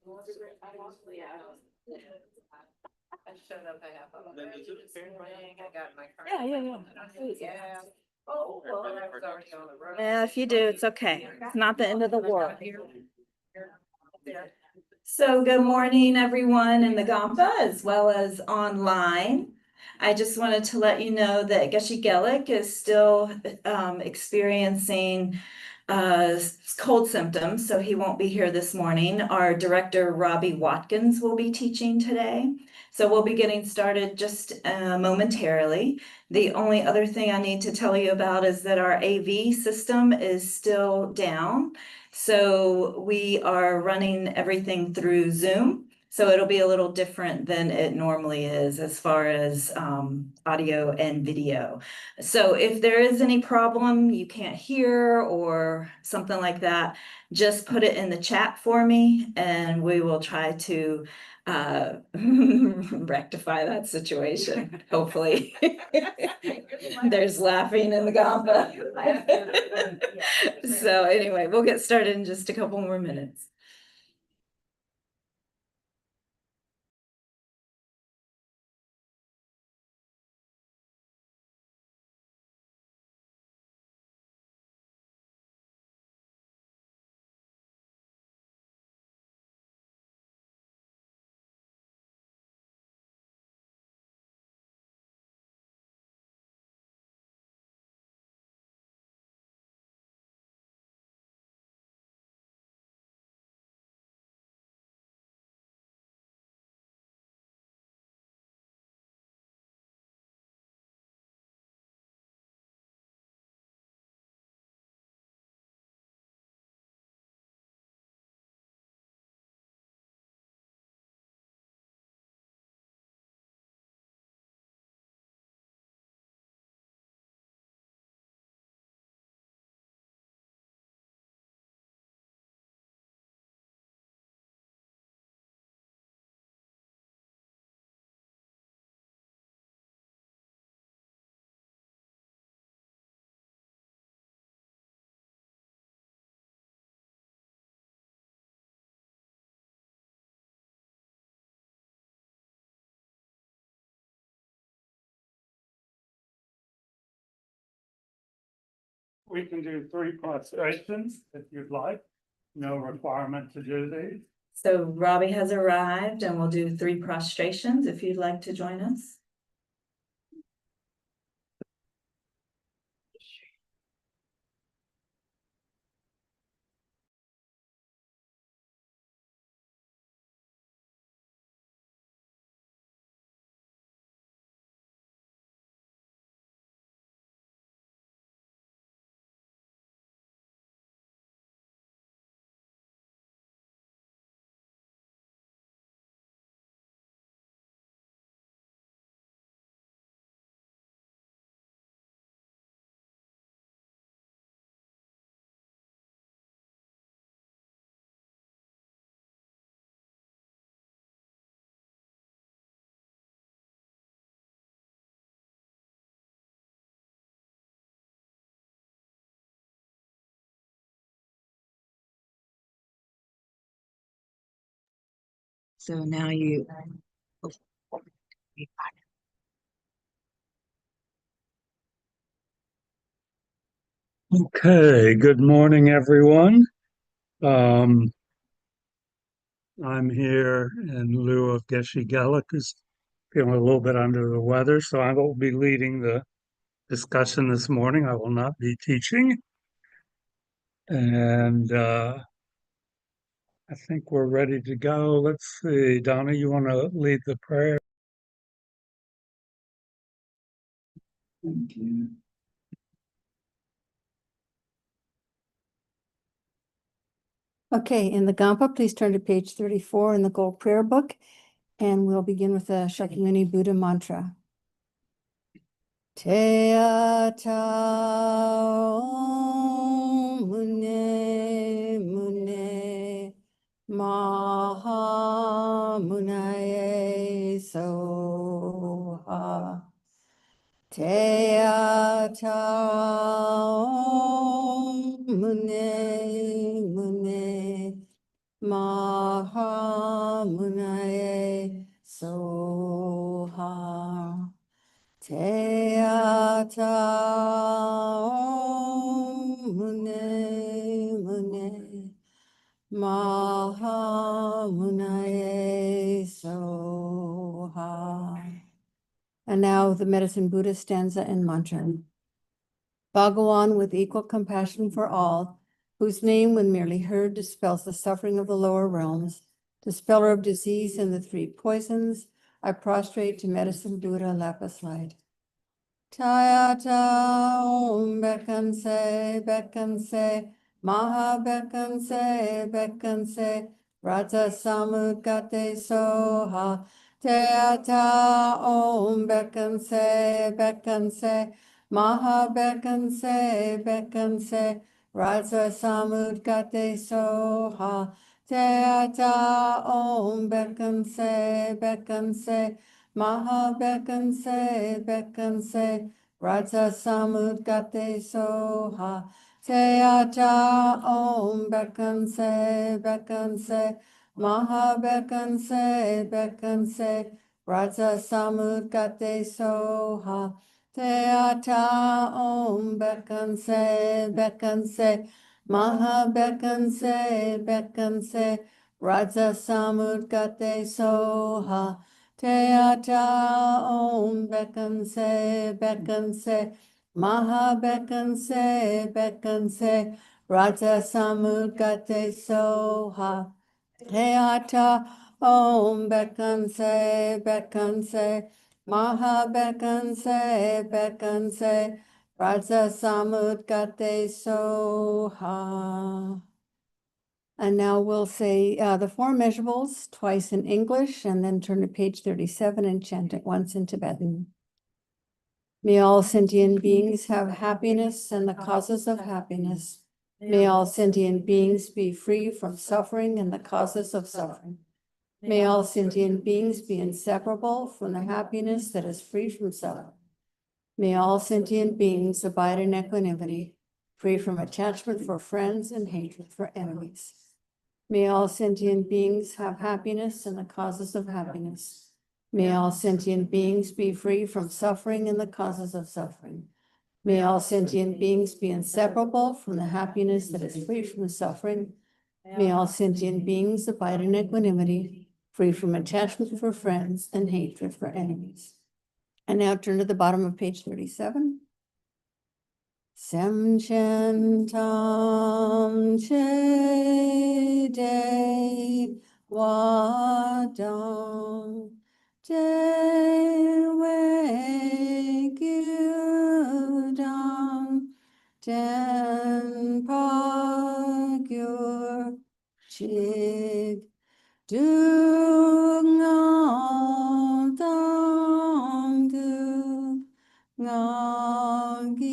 I showed up, I have a ring, I got my car. Yeah. Oh, well, I was already on the road. Yeah, if you do, it's okay. It's not the end of the world. So good morning, everyone in the Gampa as well as online. I just wanted to let you know that Geshe Gelik is still experiencing cold symptoms, so he won't be here this morning. Our director, Robbie Watkins, will be teaching today. So we'll be getting started just momentarily. The only other thing I need to tell you about is that our AV system is still down. So we are running everything through Zoom. So it'll be a little different than it normally is as far as audio and video. So if there is any problem you can't hear or something like that, just put it in the chat for me and we will try to rectify that situation, hopefully. There's laughing in the Gampa. So anyway, we'll get started in just a couple more minutes. We can do 3 prostrations if you'd like. No requirement to do these. So Robbie has arrived and we'll do 3 prostrations if you'd like to join us. So now you. Okay, good morning, everyone. I'm here in lieu of Geshe Gelik, who's feeling a little bit under the weather, so I will be leading the discussion this morning. I will not be teaching. And I think we're ready to go. Let's see, Donna, you want to lead the prayer? Thank you. Okay, in the Gampa, please turn to page 34 in the Gold Prayer Book, and we'll begin with the Shakyamuni Buddha mantra. Te ata mune mune maha munaye soha. Te ata mune mune maha Manaye Soha. Te ata Om Mune Mune Maha Munaye Soha. And now the Medicine Buddha stanza and mantra. Bhagawan with equal compassion for all, whose name when merely heard dispels the suffering of the lower realms, dispeller of disease and the three poisons, I prostrate to Medicine Buddha lapis light. Tayata Om Bekanse, Maha Bekanse, Rata Samukate Soha. Tayata Om Bekanse, Maha Bekanse, Rata Samukate Soha. Tayata Om Bekanse, Maha Bekanse, Raja Samudgate Soha. Teata Om Bekanse, Maha Bekanse, Raja Samudgate Soha. Teata Om Bekanse, Maha Bekanse, Raja Samudgate Soha. Teata Om Bekanse, Maha Bekanse, Raja Samudgate Soha. Teata Om Bekanse, Maha Bekanse, Raja Samudgate Soha. And now we'll say the four measurables twice in English and then turn to page 37 and chant it once in Tibetan. May all sentient beings have happiness and the causes of happiness. May all sentient beings be free from suffering and the causes of suffering. May all sentient beings be inseparable from the happiness that is free from suffering. May all sentient beings abide in equanimity, free from attachment for friends and hatred for enemies. May all sentient beings have happiness and the causes of happiness. May all sentient beings be free from suffering and the causes of suffering. May all sentient beings be inseparable from the happiness that is free from suffering. May all sentient beings abide in equanimity, free from attachment for friends and hatred for enemies. And now turn to the bottom of page 37. Sem Chen Tam Che De Wadam De We Gyudam Den Pa Gyur Chig Du Ngam Dang Du Nagi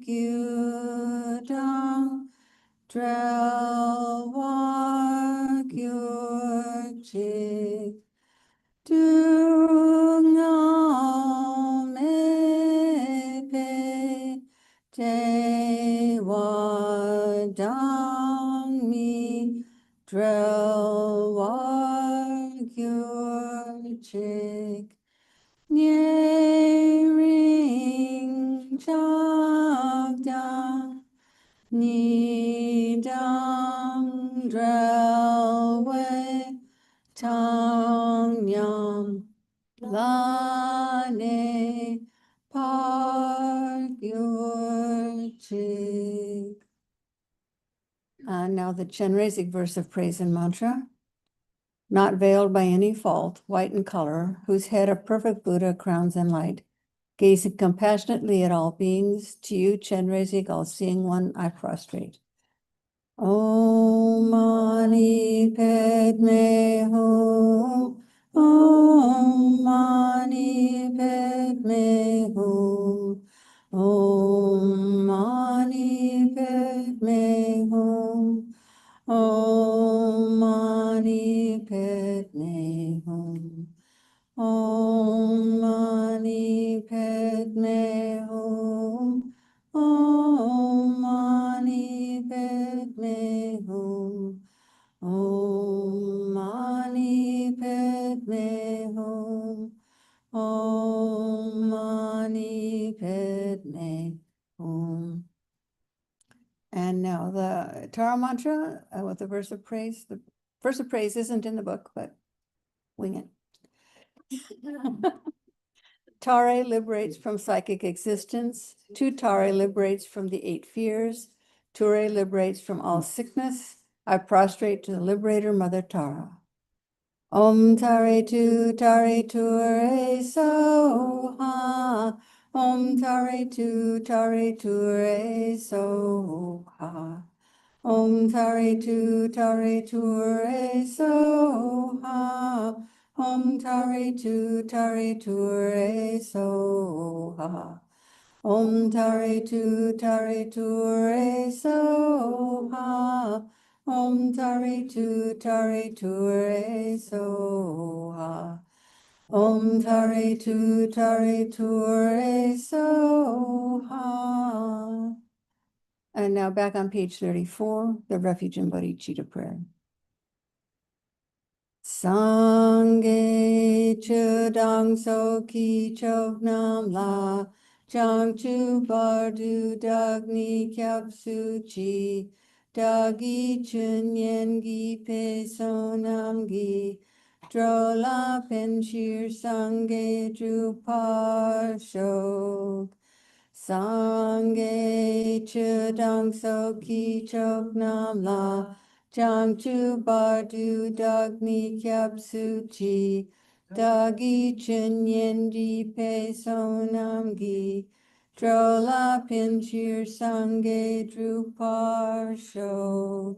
Gyudam Drel War Gyurchik Du Ngam Epe Te Wadam Mi Drel War Gyurchik Nye ring jagda nidam drelwe tang nyam lane par gyurchik. Now the Chenrezig verse of praise and mantra. Not veiled by any fault, white in color, whose head a perfect Buddha crowns in light. Gazing compassionately at all beings, to you, Chenrezig, all-seeing one, I prostrate. Om Mani Padme Hum. Om Mani Padme Hum. Om Mani Padme Hum. Om Mani Padme Hum. Om Mani Padme Hum. Om Mani Padme Hum. Om Mani Padme Padme Hum. Om Mani Padme Hum. And now the Tara mantra with the verse of praise. The verse of praise isn't in the book, but wing it. Tare liberates from psychic existence. Tu Tare liberates from the 8 fears. Ture liberates from all sickness. I prostrate to the liberator, Mother Tara. Om Tare Tu Tare Ture So Ha. Om Tare Tu Tare Ture So Ha. Om Tare Tu Tare Ture So Ha. Om Tare Tu Tare Ture So Ha. Om Tare Tu Tare Ture So Ha. Om Tare Tu Tare Ture So Ha. Om Tare Tu Tare Ture So Ha. And now back on page 34, the Refuge and Bodhicitta prayer. Sangye chudang so ki chok nam la chang chu bardu dagni kyap su chi dagi chun yen gi pe sonam gi drola pen shir sangye dru par shok. Sangye chudang so ki chok nam la chang chu bardu dagni kyap su chi dagi chen yen di pe sonam gi drola pinchir sangye drupar shok.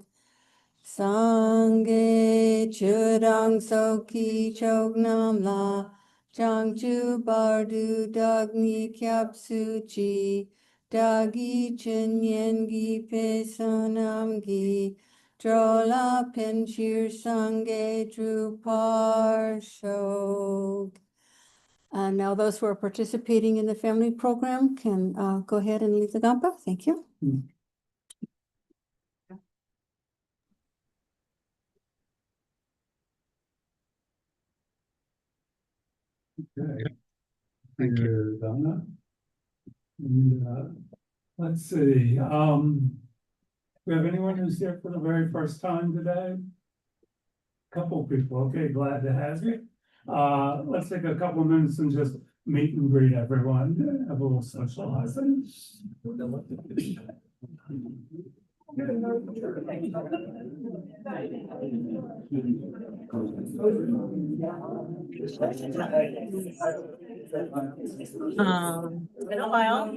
Sangye chudang so ki chok nam la chang chu bardu dagni kyap su chi dagi chen yen gi pe sonam gi drola pinchir sangye drupar shok. And now those who are participating in the family program can go ahead and leave the Kadampa. Thank you. Okay. Thank you, Donna. And, let's see, we have anyone who's here for the very first time today? Couple people, okay, glad to have you. Let's take a couple minutes and just meet and greet everyone, have a little socializing. Been a while.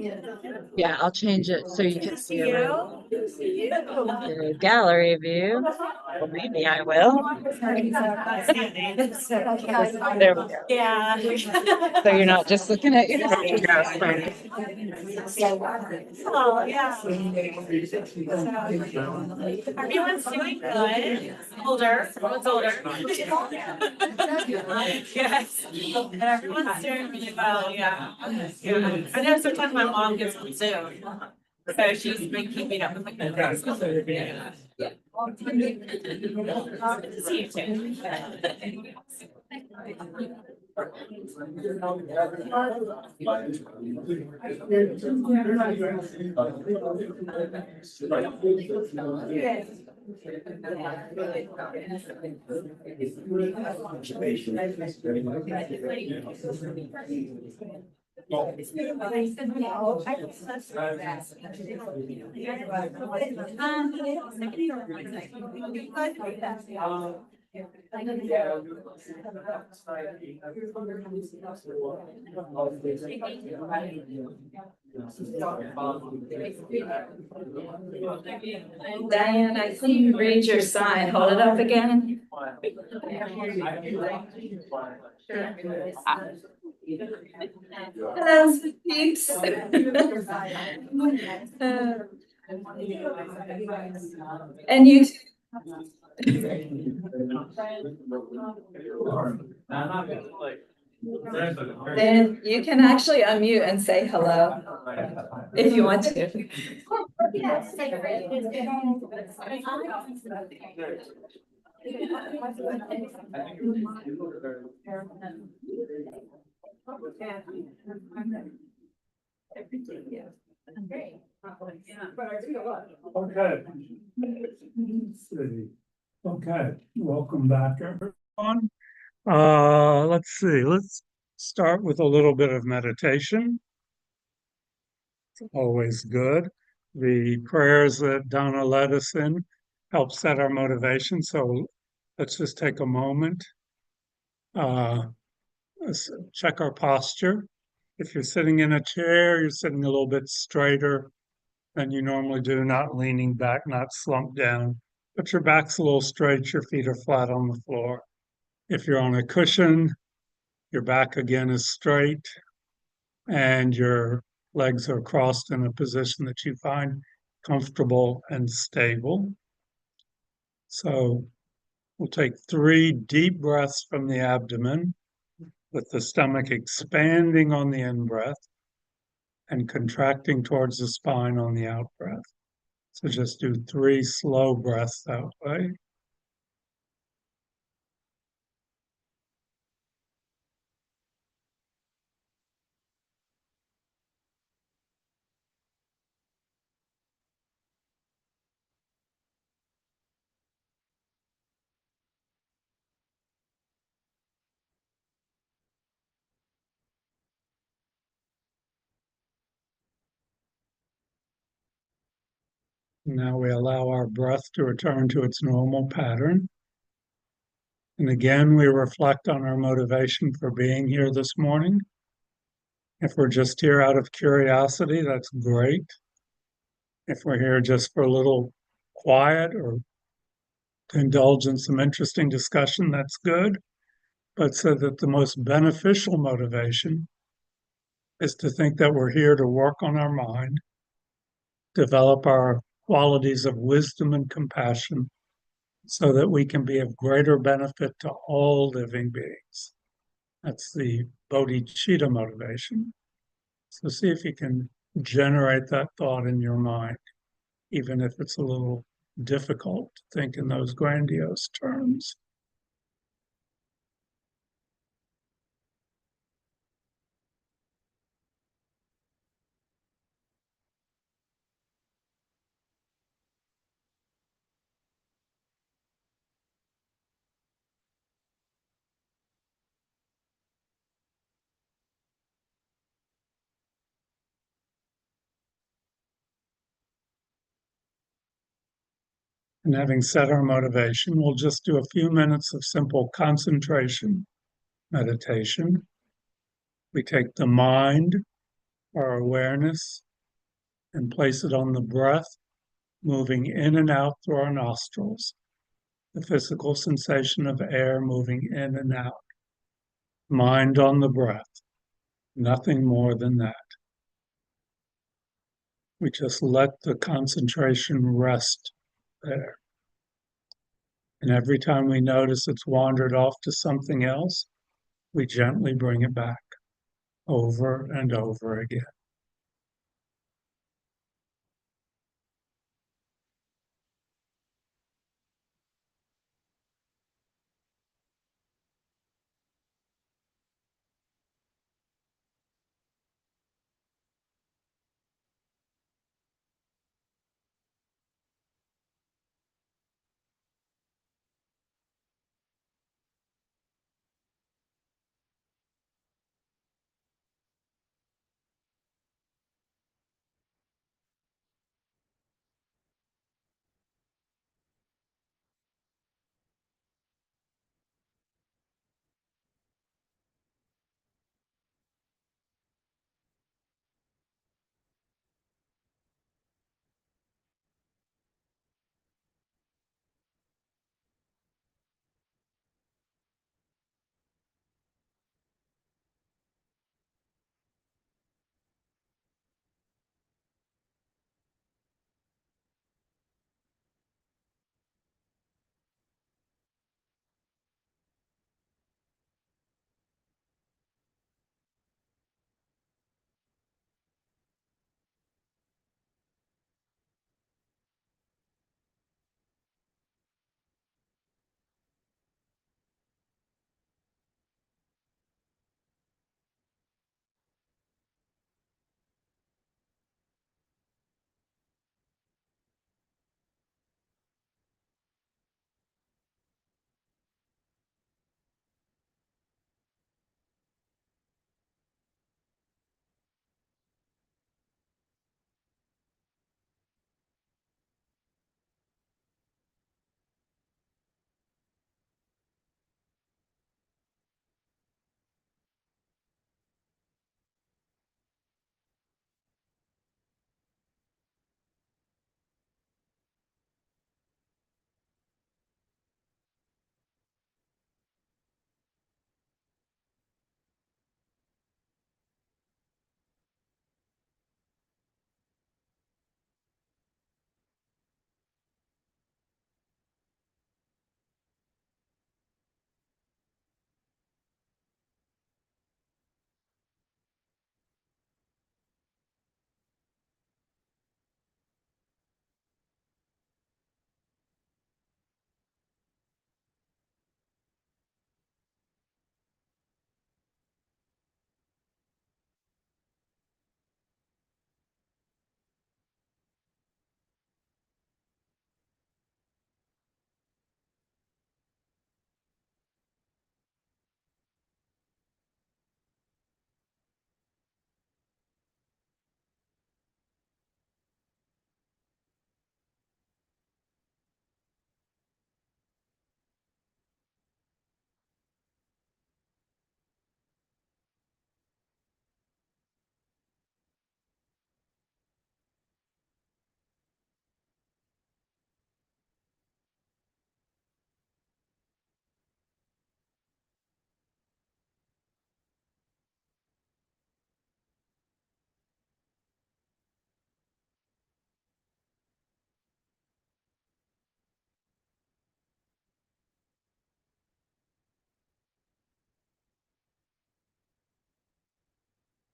Yeah, I'll change it so you can see your gallery view. Well, maybe I will. There we go. Yeah. So you're not just looking at your photographs. Oh, yeah. Everyone's doing good. Older, everyone's older. Yes. And everyone's doing really well, yeah. Yeah. I know sometimes my mom gets on Zoom. So she's been keeping up with the kids. Yeah. Good to see you too. Diane, I see you raise your sign. Hold it up again. Hello, peeps. And you. Then you can actually unmute and say hello if you want to. Okay. Let's see. Okay, welcome back, everyone. Let's see, let's start with a little bit of meditation. Always good. The prayers that Donna led us in help set our motivation. So let's just take a moment. Let's check our posture. If you're sitting in a chair, you're sitting a little bit straighter than you normally do, not leaning back, not slumped down, but your back's a little straight, your feet are flat on the floor. If you're on a cushion, your back again is straight and your legs are crossed in a position that you find comfortable and stable. So we'll take 3 deep breaths from the abdomen with the stomach expanding on the in breath and contracting towards the spine on the out breath. So just do 3 slow breaths that way. Now we allow our breath to return to its normal pattern. And again, we reflect on our motivation for being here this morning. If we're just here out of curiosity, that's great. If we're here just for a little quiet or to indulge in some interesting discussion, that's good. But so that the most beneficial motivation is to think that we're here to work on our mind, develop our qualities of wisdom and compassion, so that we can be of greater benefit to all living beings. That's the bodhicitta motivation. So see if you can generate that thought in your mind, even if it's a little difficult to think in those grandiose terms. And having set our motivation, we'll just do a few minutes of simple concentration meditation. We take the mind, our awareness, and place it on the breath, moving in and out through our nostrils, the physical sensation of air moving in and out. Mind on the breath, nothing more than that. We just let the concentration rest there. And every time we notice it's wandered off to something else, we gently bring it back over and over again.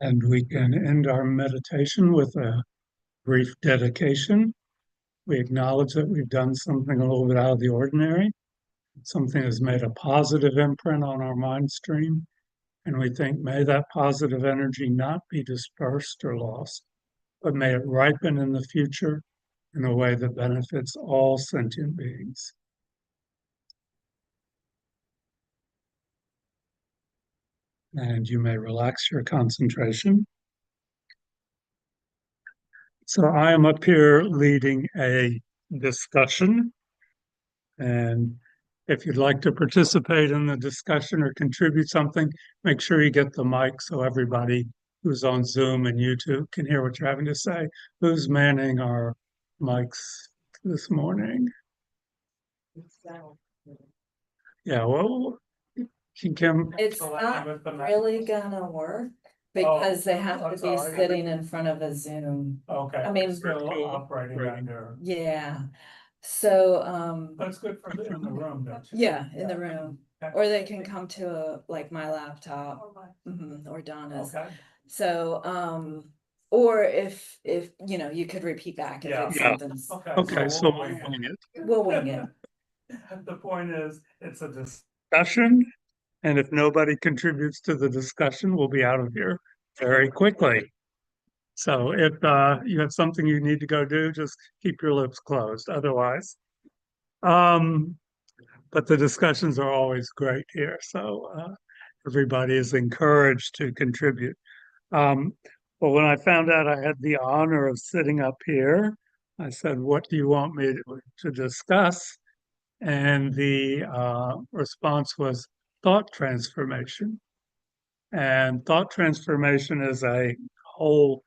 And we can end our meditation with a brief dedication. We acknowledge that we've done something a little bit out of the ordinary. Something has made a positive imprint on our mind stream. And we think, may that positive energy not be dispersed or lost, but may it ripen in the future in a way that benefits all sentient beings. And you may relax your concentration. So I am up here leading a discussion. And if you'd like to participate in the discussion or contribute something, make sure you get the mic so everybody who's on Zoom and YouTube can hear what you're having to say. Who's manning our mics this morning? Yeah, well, Kim. It's not really gonna work because they have to be sitting in front of a Zoom. Okay. I mean, Still operating under. Yeah, so, That's good for in the room, don't you? yeah, in the room, or they can come to like my laptop, or Donna's. Okay. So, or if, you know, you could repeat back if it's Yeah. something. Okay, so we'll wing it. We'll wing it. The point is, it's a discussion, and if nobody contributes to the discussion, we'll be out of here very quickly. So if you have something you need to go do, just keep your lips closed. Otherwise, but the discussions are always great here. So everybody is encouraged to contribute. But when I found out I had the honor of sitting up here, I said, "What do you want me to discuss?" And the response was thought transformation. And thought transformation is a whole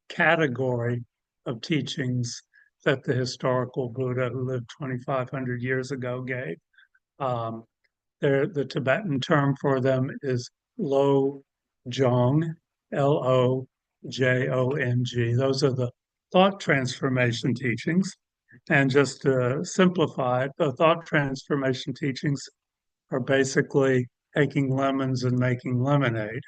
category of teachings that the historical Buddha, who lived 2,500 years ago, gave. Um, the Tibetan term for them is Lo Jong, Lojong. Those are the thought transformation teachings. And just to simplify it, the thought transformation teachings are basically taking lemons and making lemonade.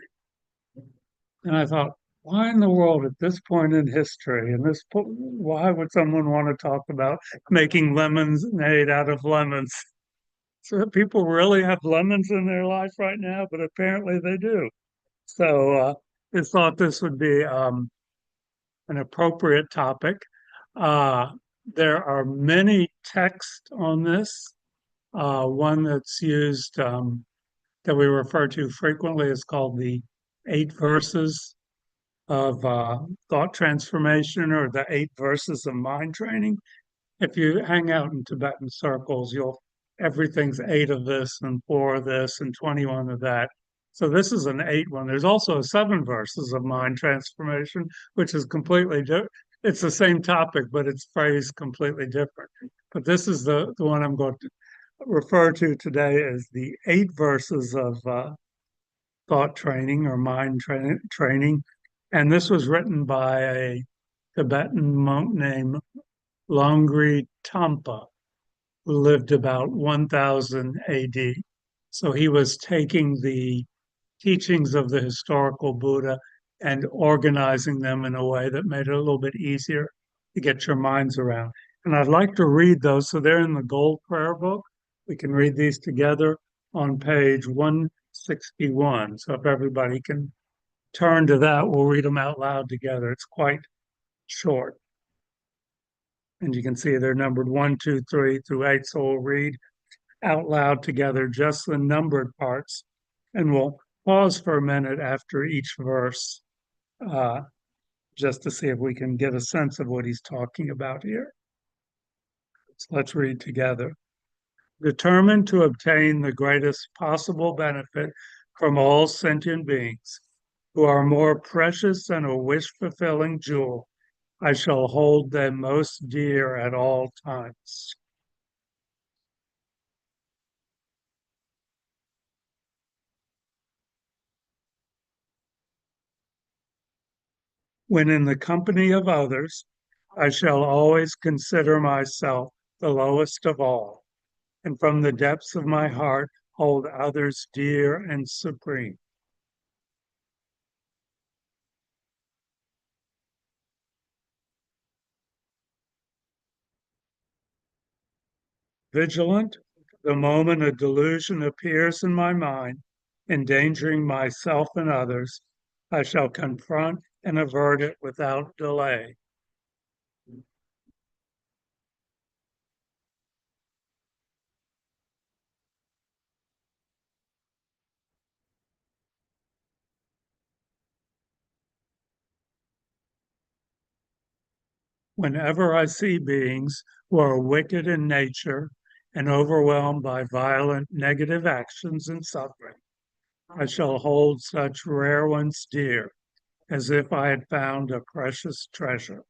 And I thought, why in the world at this point in history, and why would someone want to talk about making lemonade out of lemons? So people really have lemons in their life right now, but apparently they do. So I thought this would be an appropriate topic. There are many texts on this. One that's used that we refer to frequently is called the 8 verses of thought transformation or the 8 verses of mind training. If you hang out in Tibetan circles, everything's 8 of this and 4 of this and 21 of that. So this is an 8 one. There's also 7 verses of mind transformation, which is completely different. It's the same topic, but it's phrased completely different. But this is the one I'm going to refer to today as the 8 verses of thought training or mind training. And this was written by a Tibetan monk named Longri Tampa, who lived about 1000 AD. So he was taking the teachings of the historical Buddha and organizing them in a way that made it a little bit easier to get your minds around. And I'd like to read those. So they're in the Gold Prayer Book. We can read these together on page 161. So if everybody can turn to that, we'll read them out loud together. It's quite short. And you can see they're numbered 1, 2, 3 through 8. So we'll read out loud together just the numbered parts. And we'll pause for a minute after each verse just to see if we can get a sense of what he's talking about here. So let's read together. Determined to obtain the greatest possible benefit from all sentient beings who are more precious than a wish-fulfilling jewel, I shall hold them most dear at all times. When in the company of others, I shall always consider myself the lowest of all, and from the depths of my heart hold others dear and supreme. Vigilant, the moment a delusion appears in my mind, endangering myself and others, I shall confront and avert it without delay. Whenever I see beings who are wicked in nature and overwhelmed by violent negative actions and suffering, I shall hold such rare ones dear, as if I had found a precious treasure.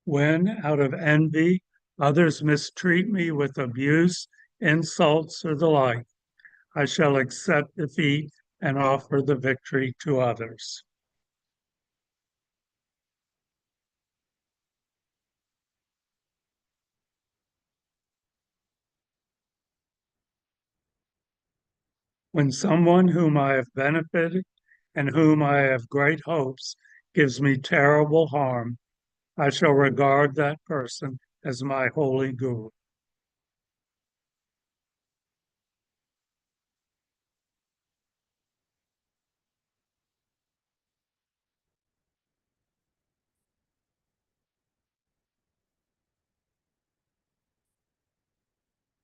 When, out of envy, others mistreat me with abuse, insults, or the like, I shall accept defeat and offer the victory to others. When someone whom I have benefited and whom I have great hopes gives me terrible harm, I shall regard that person as my holy guru.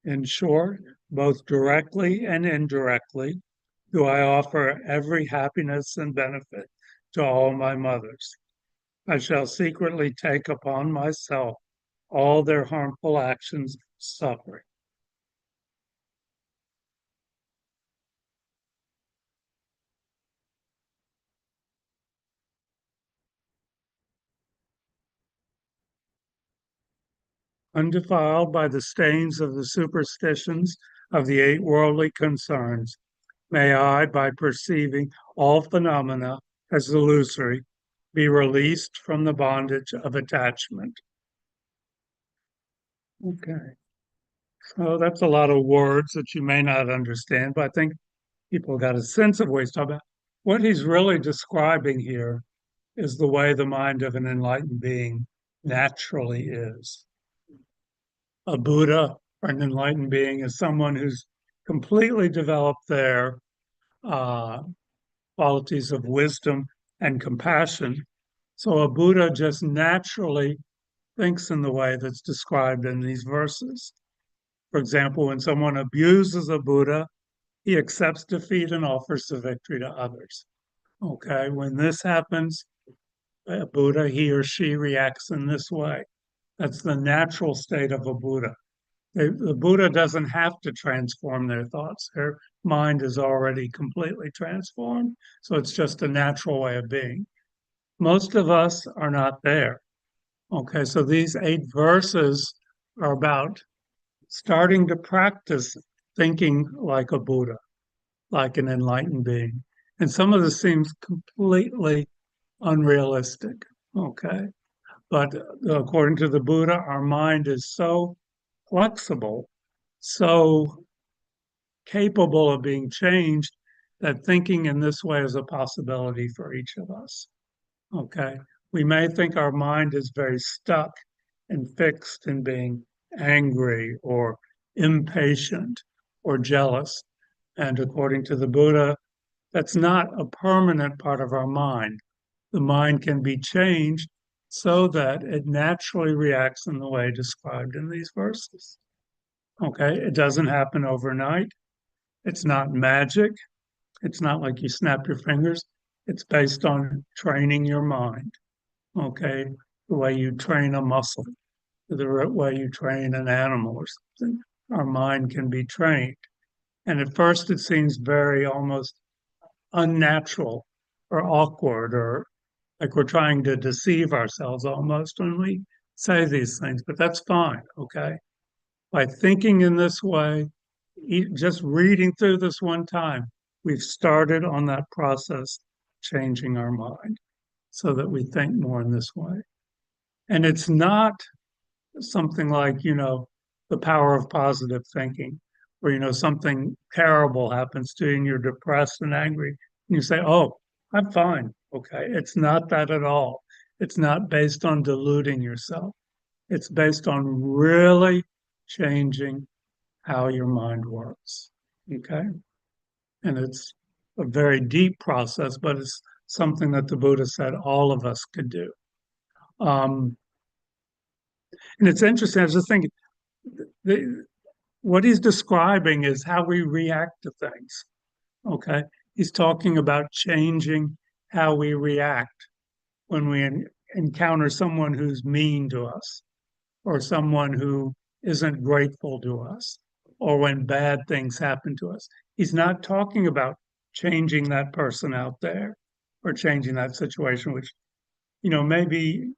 In short, both directly and indirectly, do I offer every happiness and benefit to all my mothers. I shall secretly take upon myself all their harmful actions, suffering. Undefiled by the stains of the superstitions of the eight worldly concerns, may I, by perceiving all phenomena as illusory, be released from the bondage of attachment. Okay. So that's a lot of words that you may not understand, but I think people got a sense of what he's talking about. What he's really describing here is the way the mind of an enlightened being naturally is. A Buddha or an enlightened being is someone who's completely developed their uh, qualities of wisdom and compassion. So a Buddha just naturally thinks in the way that's described in these verses. For example, when someone abuses a Buddha, he accepts defeat and offers the victory to others. Okay, when this happens, a Buddha, he or she reacts in this way. That's the natural state of a Buddha. The Buddha doesn't have to transform their thoughts. Their mind is already completely transformed. So it's just a natural way of being. Most of us are not there. Okay, so these 8 verses are about starting to practice thinking like a Buddha, like an enlightened being. And some of this seems completely unrealistic. Okay. But according to the Buddha, our mind is so flexible, so capable of being changed that thinking in this way is a possibility for each of us. Okay. We may think our mind is very stuck and fixed in being angry or impatient or jealous. And according to the Buddha, that's not a permanent part of our mind. The mind can be changed so that it naturally reacts in the way described in these verses. Okay, it doesn't happen overnight. It's not magic. It's not like you snap your fingers. It's based on training your mind. Okay, the way you train a muscle, the way you train an animal or something. Our mind can be trained. And at first, it seems very almost unnatural or awkward or like we're trying to deceive ourselves almost when we say these things, but that's fine. Okay. By thinking in this way, just reading through this one time, we've started on that process, changing our mind so that we think more in this way. And it's not something like, the power of positive thinking, or, something terrible happens to you and you're depressed and angry, and you say, oh, I'm fine. Okay. It's not that at all. It's not based on deluding yourself. It's based on really changing how your mind works. Okay. And it's a very deep process, but it's something that the Buddha said all of us could do. And it's interesting, I was just thinking, what he's describing is how we react to things. Okay. He's talking about changing how we react when we encounter someone who's mean to us, or someone who isn't grateful to us, or when bad things happen to us. He's not talking about changing that person out there or changing that situation, which, maybe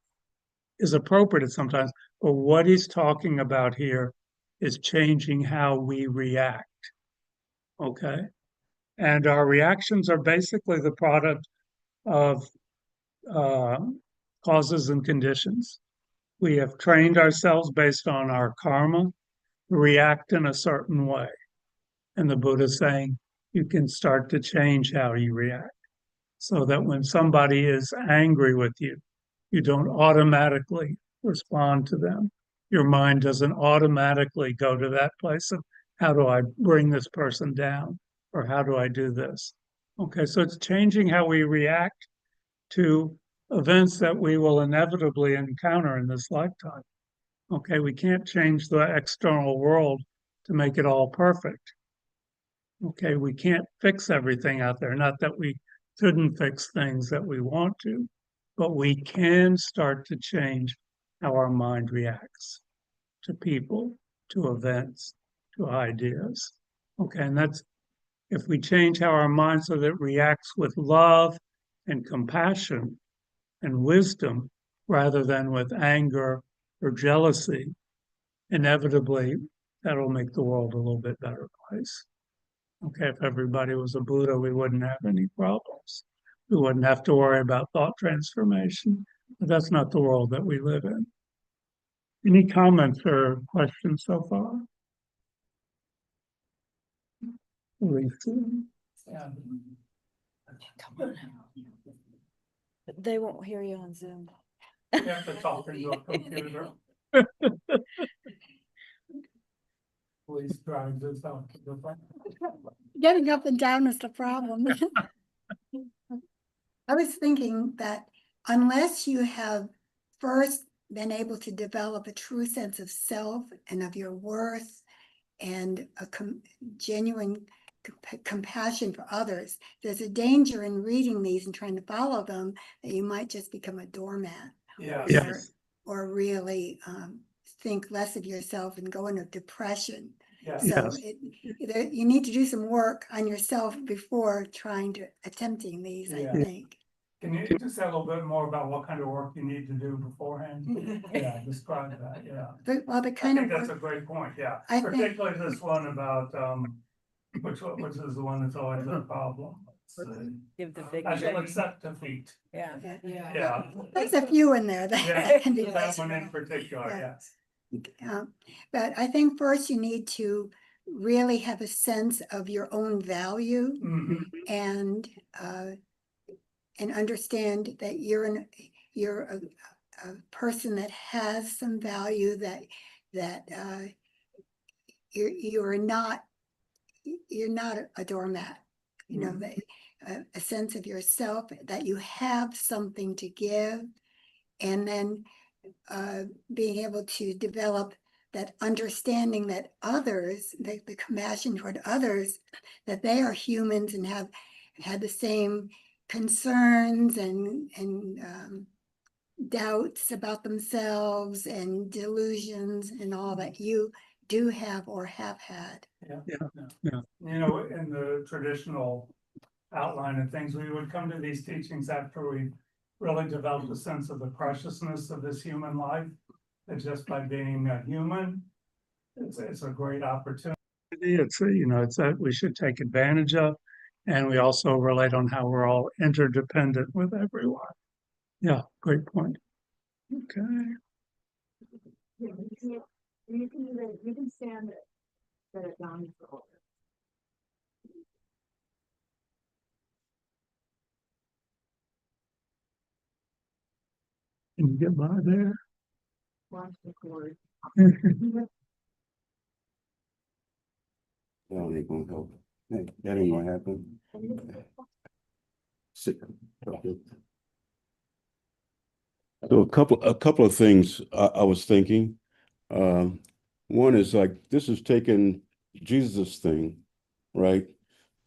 is appropriate sometimes. But what he's talking about here is changing how we react. Okay. And our reactions are basically the product of uh, causes and conditions. We have trained ourselves based on our karma to react in a certain way. And the Buddha is saying you can start to change how you react so that when somebody is angry with you, you don't automatically respond to them. Your mind doesn't automatically go to that place of how do I bring this person down, or how do I do this? Okay, so it's changing how we react to events that we will inevitably encounter in this lifetime. Okay, we can't change the external world to make it all perfect. Okay, we can't fix everything out there. Not that we couldn't fix things that we want to, but we can start to change how our mind reacts to people, to events, to ideas. Okay, and that's if we change how our mind so that it reacts with love and compassion and wisdom rather than with anger or jealousy, inevitably that'll make the world a little bit better place. Okay, if everybody was a Buddha, we wouldn't have any problems. We wouldn't have to worry about thought transformation. But that's not the world that we live in. Any comments or questions so far? Lisa? Come on. They won't hear you on Zoom. You have to talk into a computer. Please drive this out. Getting up and down is the problem. I was thinking that unless you have first been able to develop a true sense of self and of your worth and a genuine compassion for others, there's a danger in reading these and trying to follow them that you might just become a doormat. Yes. Or really think less of yourself and go into depression. Yes. So you need to do some work on yourself before attempting these, I think. Can you just say a little bit more about what kind of work you need to do beforehand? Yeah, describe that, yeah. Well, the I kind think of that's work, a great point, yeah. I think- Particularly this one about, which is the one that's always a problem. Give the big. I shall accept defeat. Yeah. Yeah. there's a few in there that Yeah, can be. that one in particular, Yeah. yes. But I think first you need to really have a sense of your own value Mhm. and understand that you're a person that has some value, that you're not a doormat. You know, a sense of yourself, that you have something to give, and then being able to develop that understanding that others, the compassion toward others, that they are humans and have had the same concerns and doubts about themselves and delusions and all that you do have or have had. Yeah. In the traditional outline of things, we would come to these teachings after we really developed a sense of the preciousness of this human life. That just by being a human, it's a great opportunity. It's that we should take advantage of, and we also relate on how we're all interdependent with everyone. Yeah, great point. Okay. You can stand it. Can you get by there? That ain't gonna help. Hey, that ain't gonna happen. Sit. Okay. So a couple of things I was thinking. One is like, this is taking Jesus thing, right?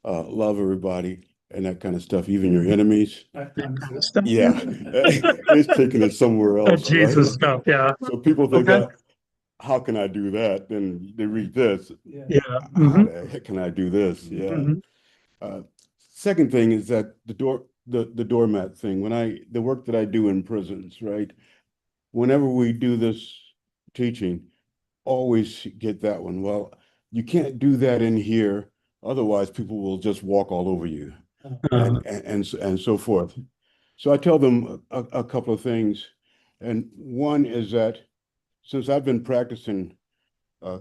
Love everybody and that kind of stuff, even your enemies. That kind of stuff. Yeah, it's taking it somewhere That else, Jesus right? stuff, yeah. So people think, Okay. how can I do that? Then they read this. Yeah. How the heck can I do this? Yeah. Mhm. Uh, Second thing is that the doormat thing, the work that I do in prisons, right? Whenever we do this teaching, always get that one. Well, you can't do that in here, otherwise people will just walk all over you and so forth. So I tell them a couple of things. And one is that since I've been practicing uh,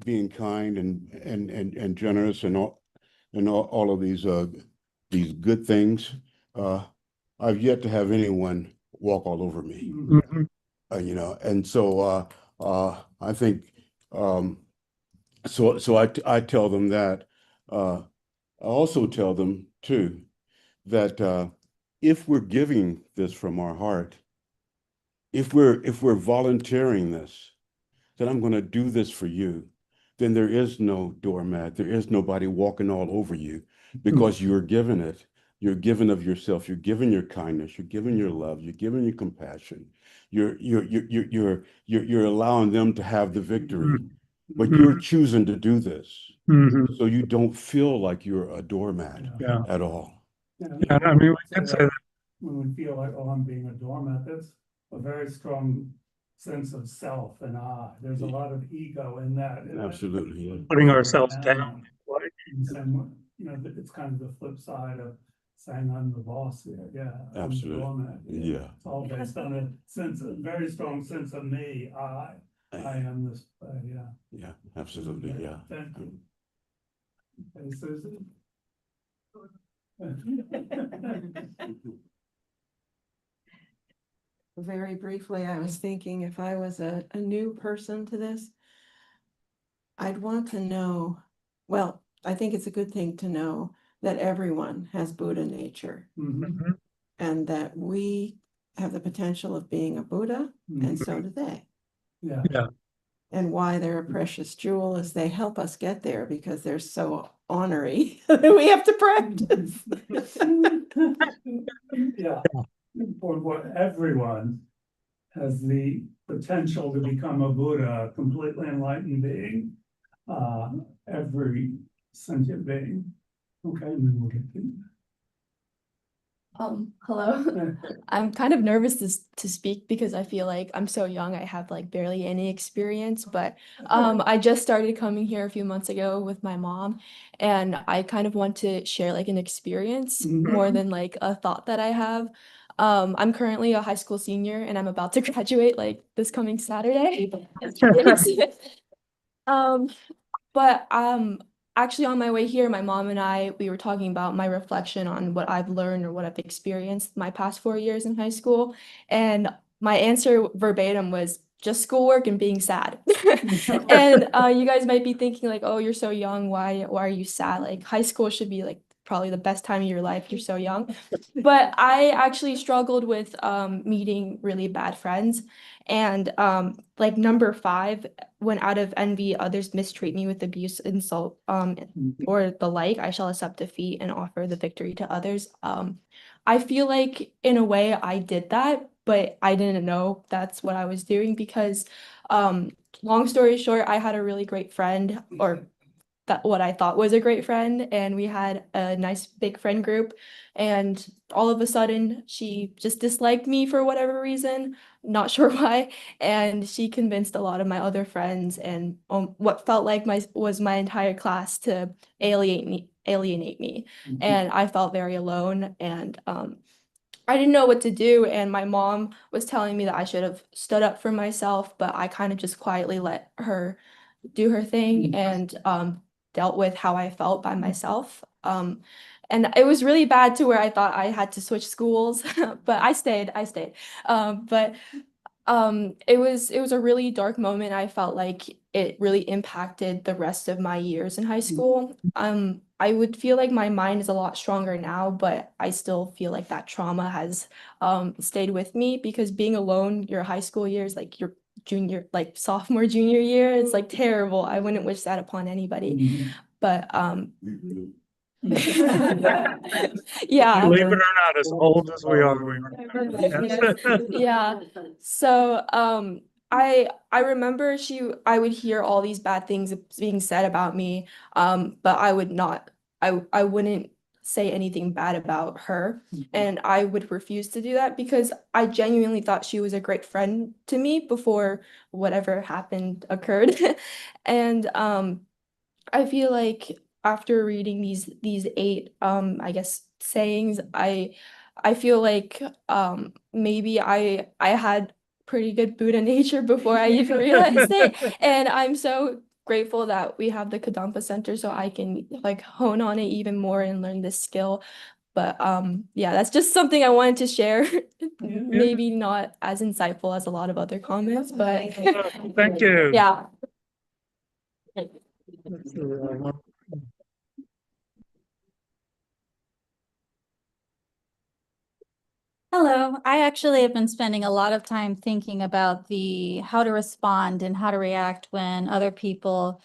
being kind and generous and all of these good things, I've yet to have anyone walk all over me. Mhm. And so I think I tell them that. I also tell them too that if we're giving this from our heart, if we're volunteering this, that I'm going to do this for you, then there is no doormat. There is nobody walking all over you because you're given it. You're given of yourself. You're given your kindness. You're given your love. You're given your compassion. You're allowing them to have the victory, but you're choosing to do this, Mhm. so you don't feel like you're a doormat Yeah. at all. Yeah, I mean, we could say that when we feel like, oh, I'm being a doormat, that's a very strong sense of self and I. There's a lot of ego in that. Absolutely, yeah. Putting ourselves down. Like, it's kind of the flip side of saying I'm the boss here. Yeah. I'm the Absolutely. doormat. Yeah. It's all based on a very strong sense of me. I am this, yeah. Yeah, absolutely, yeah. Thank you. Hey, Susan? Very briefly, I was thinking if I was a new person to this, I'd want to know, well, I think it's a good thing to know that everyone has Buddha nature Mhm. and that we have the potential of being a Buddha, and so do they. Yeah. Yeah. And why they're a precious jewel is they help us get there because they're so ornery that we have to practice. Yeah. For everyone has the potential to become a Buddha, a completely enlightened being. Every sentient being. Okay, and then we'll get to. Hello. I'm kind of nervous to speak because I feel like I'm so young. I have like barely any experience, but I just started coming here a few months ago with my mom, and I kind of want to share like an experience more than like a thought that I have. I'm currently a high school senior and I'm about to graduate like this coming Saturday. Um, but actually on my way here, my mom and we were talking about my reflection on what I've learned or what I've experienced my past 4 years in high school. And my answer verbatim was just schoolwork and being sad. And you guys might be thinking like, oh, you're so young. Why are you sad? Like high school should be like probably the best time of your life. You're so young. But I actually struggled with meeting really bad friends. And like number 5, when out of envy others mistreat me with abuse, insult, or the like, I shall accept defeat and offer the victory to others. I feel like in a way I did that, but I didn't know that's what I was doing because long story short, I had a really great friend, or that what I thought was a great friend, and we had a nice big friend group, and all of a sudden she just disliked me for whatever reason, not sure why, and she convinced a lot of my other friends and what felt like my entire class to alienate me, and I felt very alone, and I didn't know what to do, and my mom was telling me that I should have stood up for myself, but I kind of just quietly let her do her thing and dealt with how I felt by myself. And it was really bad to where I thought I had to switch schools, but I stayed. But it was a really dark moment. I felt like it really impacted the rest of my years in high school. I would feel like my mind is a lot stronger now, but I still feel like that trauma has stayed with me because being alone your high school years, like your junior, like sophomore, junior year, it's like terrible. I wouldn't wish that upon anybody. But yeah. Believe it or not, as old as we are, we remember. Yeah. So I remember I would hear all these bad things being said about me. But I wouldn't say anything bad about her. And I would refuse to do that because I genuinely thought she was a great friend to me before whatever happened occurred. And I feel like after reading these eight I guess sayings, I feel like maybe I had pretty good Buddha nature before I even realized it. And I'm so grateful that we have the Kadampa Center so I can like hone on it even more and learn this skill. But yeah, that's just something I wanted to share. Maybe not as insightful as a lot of other comments, but Thank you. yeah. Hello, I actually have been spending a lot of time thinking about the how to respond and how to react when other people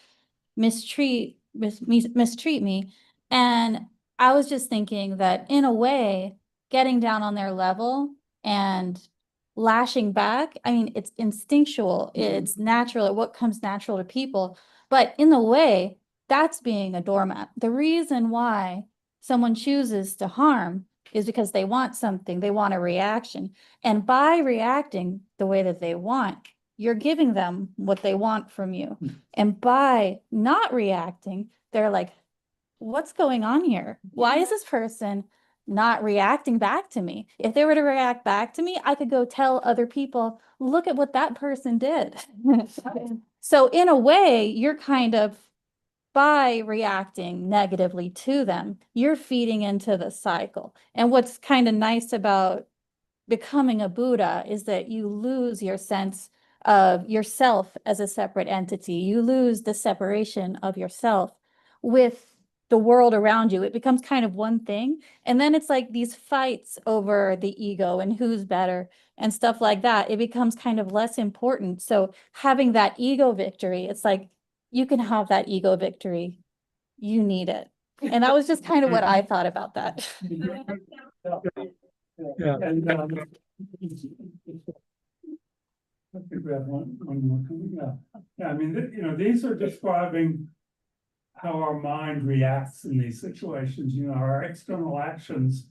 mistreat me. And I was just thinking that in a way, getting down on their level and lashing back, I mean, it's instinctual, it's natural, what comes natural to people. But in a way, that's being a doormat. The reason why someone chooses to harm is because they want something, they want a reaction. And by reacting the way that they want, you're giving them what they want from you. And by not reacting, they're like, what's going on here? Why is this person not reacting back to me? If they were to react back to me, I could go tell other people, look at what that person did. So in a way, you're kind of, by reacting negatively to them, you're feeding into the cycle. And what's kind of nice about becoming a Buddha is that you lose your sense of yourself as a separate entity. You lose the separation of yourself with the world around you. It becomes kind of one thing. And then it's like these fights over the ego and who's better and stuff like that. It becomes kind of less important. So having that ego victory, it's like, you can have that ego victory. You need it. And that was just kind of what I thought about that. Yeah. And I think we have one more coming up. Yeah, I mean, these are describing how our mind reacts in these situations. Our external actions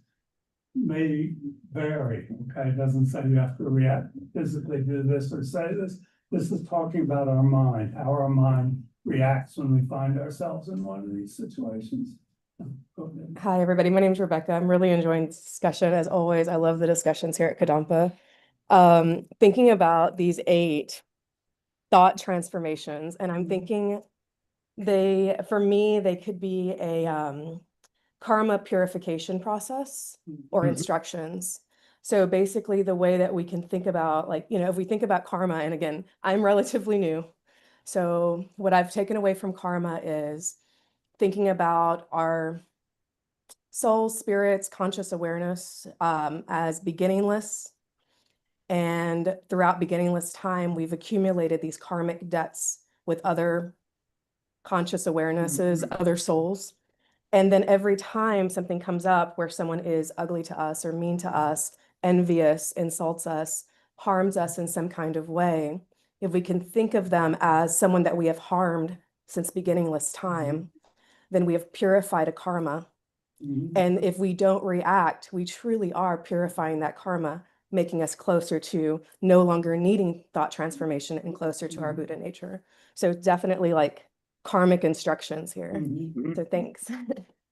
may vary, okay? It doesn't say you have to react physically to this or say this. This is talking about our mind, how our mind reacts when we find ourselves in one of these situations. Hi, everybody. My name is Rebecca. I'm really enjoying this discussion. As always, I love the discussions here at Kadampa. Thinking about these 8 thought transformations, and I'm thinking for me, they could be a karma purification process or instructions. So basically the way that we can think about, if we think about karma, and again, I'm relatively new. So what I've taken away from karma is thinking about our soul, spirits, conscious awareness as beginningless. And throughout beginningless time, we've accumulated these karmic debts with other conscious awarenesses, other souls. And then every time something comes up where someone is ugly to us or mean to us, envious, insults us, harms us in some kind of way, if we can think of them as someone that we have harmed since beginningless time, then we have purified a karma. And if we don't react, we truly are purifying that karma, making us closer to no longer needing thought transformation and closer to our Buddha nature. So definitely like karmic instructions here. So thanks.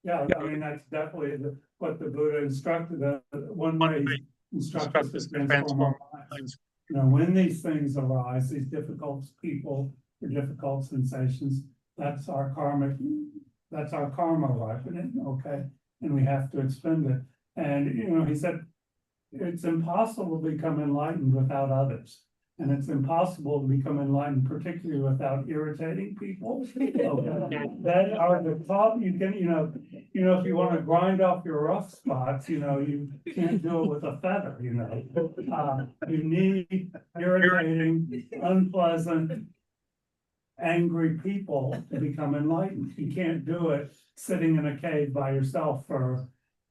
Yeah, I mean, that's definitely what the Buddha instructed us. One way he instructed us to transform our minds. When these things arise, these difficult people for difficult sensations, that's our karma ripening, okay? And we have to expend it. And, you know, he said, it's impossible to become enlightened without others. And it's impossible to become enlightened, particularly without irritating people. Okay. That are the top, you can, if you want to grind off your rough spots, you can't do it with a feather, you need irritating, unpleasant, angry people to become enlightened. You can't do it sitting in a cave by yourself for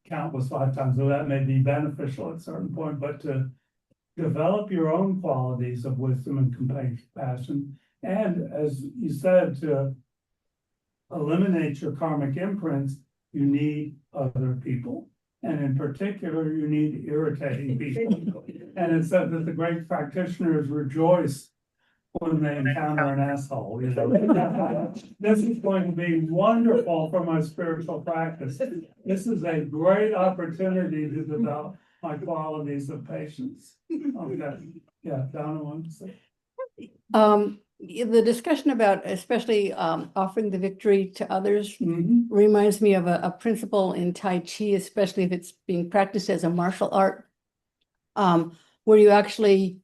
countless lifetimes. So that may be beneficial at a certain point, but to develop your own qualities of wisdom and compassion, and as you said, to eliminate your karmic imprints, you need other people. And in particular, you need irritating people. And it said that the great practitioners rejoice when they encounter an asshole. This is going to be wonderful for my spiritual practice. This is a great opportunity to develop my qualities of patience. Okay, yeah, Donna wants to say. The discussion about especially offering the victory to others Mhm. reminds me of a principle in Tai Chi, especially if it's being practiced as a martial art, where you actually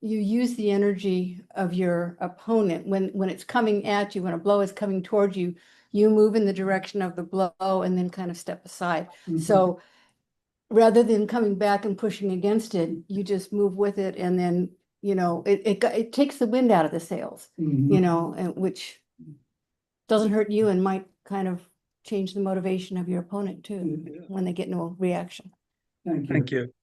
you use the energy of your opponent when it's coming at you, when a blow is coming towards you, you move in the direction of the blow and then kind of step aside. Mhm. So rather than coming back and pushing against it, you just move with it, and then it takes the wind out of the sails, Mhm. and which doesn't hurt you and might kind of change the motivation of your opponent too when they get no reaction. Thank you.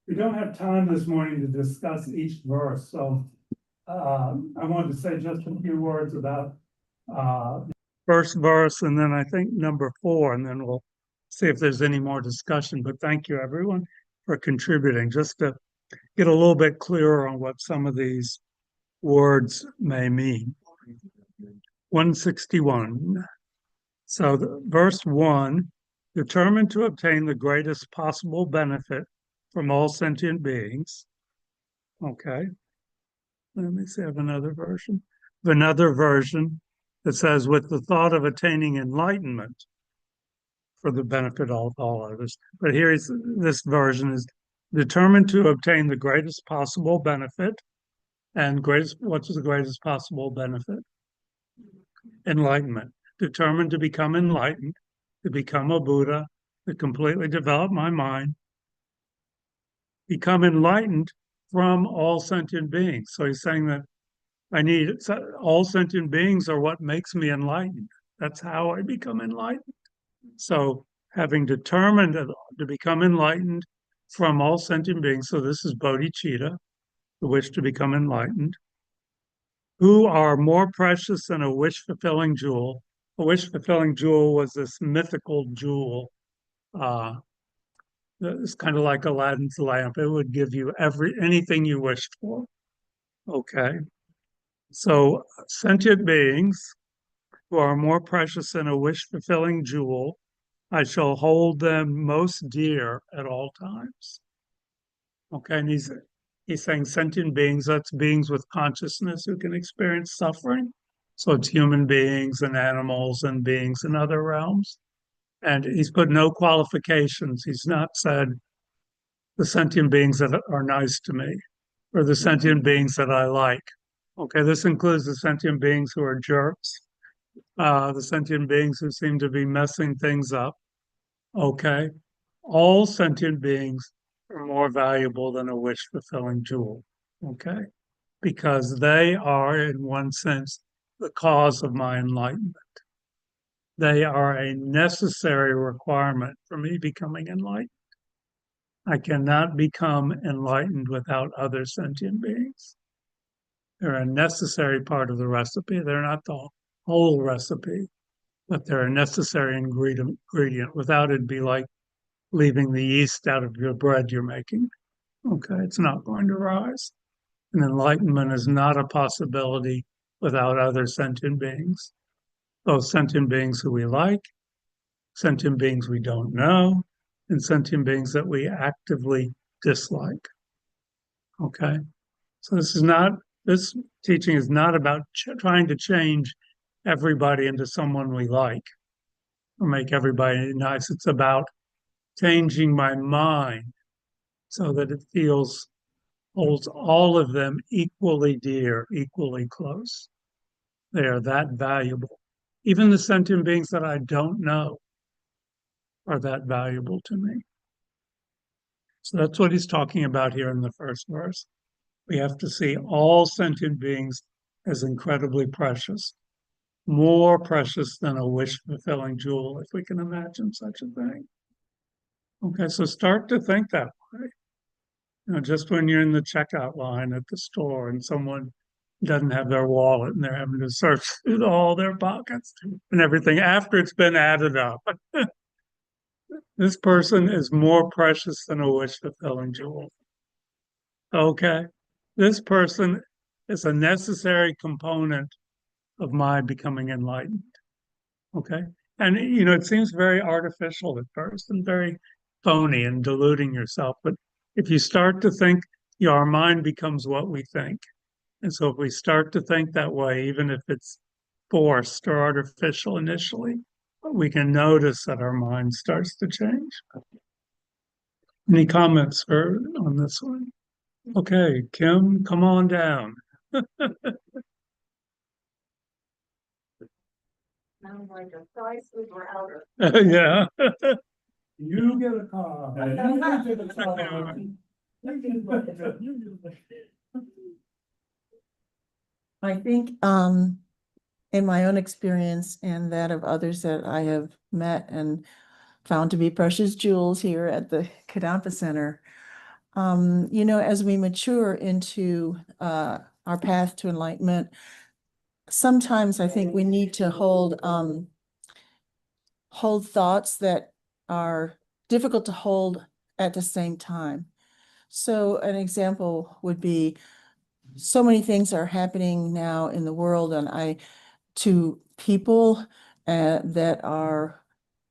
We don't have time this morning to discuss each verse, so I wanted to say just a few words about first verse, and then I think number 4, and then we'll see if there's any more discussion. But thank you, everyone, for contributing, just to get a little bit clearer on what some of these words may mean. 161. So verse 1, determined to obtain the greatest possible benefit from all sentient beings. Okay. Let me see, I have another version. Another version that says, with the thought of attaining enlightenment for the benefit of all others. But this version is determined to obtain the greatest possible benefit. And what's the greatest possible benefit? Enlightenment. Determined to become enlightened, to become a Buddha, to completely develop my mind, become enlightened from all sentient beings. So he's saying that all sentient beings are what makes me enlightened. That's how I become enlightened. So having determined to become enlightened from all sentient beings, so this is bodhicitta, the wish to become enlightened, who are more precious than a wish-fulfilling jewel. A wish-fulfilling jewel was this mythical jewel. It's kind of like Aladdin's lamp. It would give you anything you wished for. Okay. So sentient beings who are more precious than a wish-fulfilling jewel, I shall hold them most dear at all times. Okay, and he's saying sentient beings, that's beings with consciousness who can experience suffering. So it's human beings and animals and beings in other realms. And he's put no qualifications. He's not said the sentient beings that are nice to me or the sentient beings that I like. Okay, this includes the sentient beings who are jerks, the sentient beings who seem to be messing things up. Okay, all sentient beings are more valuable than a wish-fulfilling jewel. Okay, because they are, in one sense, the cause of my enlightenment. They are a necessary requirement for me becoming enlightened. I cannot become enlightened without other sentient beings. They're a necessary part of the recipe. They're not the whole recipe, but they're a necessary ingredient. Without it, it'd be like leaving the yeast out of your bread you're making. Okay, it's not going to rise. And enlightenment is not a possibility without other sentient beings, both sentient beings who we like, sentient beings we don't know, and sentient beings that we actively dislike. Okay, so this is not This teaching is not about trying to change everybody into someone we like or make everybody nice. It's about changing my mind so that it holds all of them equally dear, equally close. They are that valuable. Even the sentient beings that I don't know are that valuable to me. So that's what he's talking about here in the first verse. We have to see all sentient beings as incredibly precious, more precious than a wish-fulfilling jewel, if we can imagine such a thing. Okay, so start to think that way. Just when you're in the checkout line at the store and someone doesn't have their wallet and they're having to search through all their pockets and everything after it's been added up. This person is more precious than a wish-fulfilling jewel. Okay, this person is a necessary component of my becoming enlightened. Okay, and it seems very artificial at first and very phony and deluding yourself. But if you start to think, our mind becomes what we think. And so if we start to think that way, even if it's forced or artificial initially, we can notice that our mind starts to change. Any comments on this one? Okay, Kim, come on down. Sounds like a priceless router. Yeah. You get a car. You get a car. I think, in my own experience and that of others that I have met and found to be precious jewels here at the Kadampa Center, as we mature into our path to enlightenment, sometimes I think we need to hold thoughts that are difficult to hold at the same time. So an example would be, so many things are happening now in the world, and to people that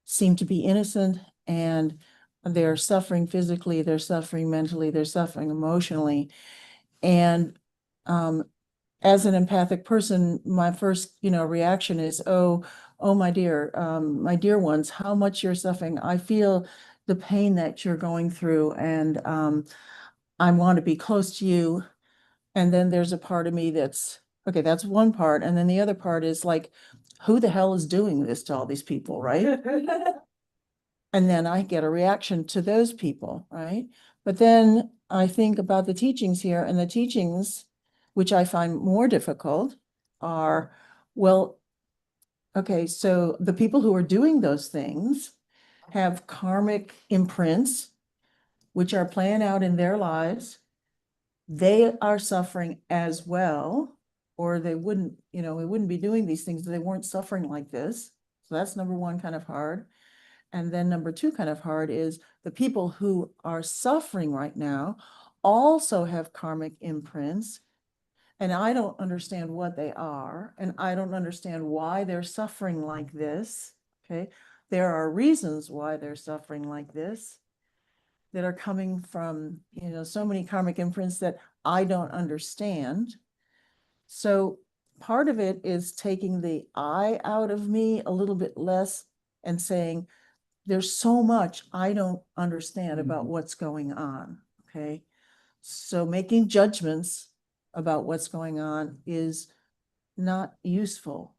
seem to be innocent, and they're suffering physically, they're suffering mentally, they're suffering emotionally. And as an empathic person, my first, reaction is, oh, my dear ones, how much you're suffering. I feel the pain that you're going through, and I want to be close to you. And then there's a part of me that's, okay, that's one part. And then the other part is like, who the hell is doing this to all these people, right? And then I get a reaction to those people, right? But then I think about the teachings here, and the teachings, which I find more difficult, are, well, okay, so the people who are doing those things have karmic imprints, which are playing out in their lives. They are suffering as well, or they wouldn't, we wouldn't be doing these things if they weren't suffering like this. So that's number one, kind of hard. And then number two, kind of hard, is the people who are suffering right now also have karmic imprints. And I don't understand what they are, and I don't understand why they're suffering like this. Okay, there are reasons why they're suffering like this that are coming from, so many karmic imprints that I don't understand. So part of it is taking the I out of me a little bit less and saying, there's so much I don't understand about what's going on. Okay, so making judgments about what's going on is not useful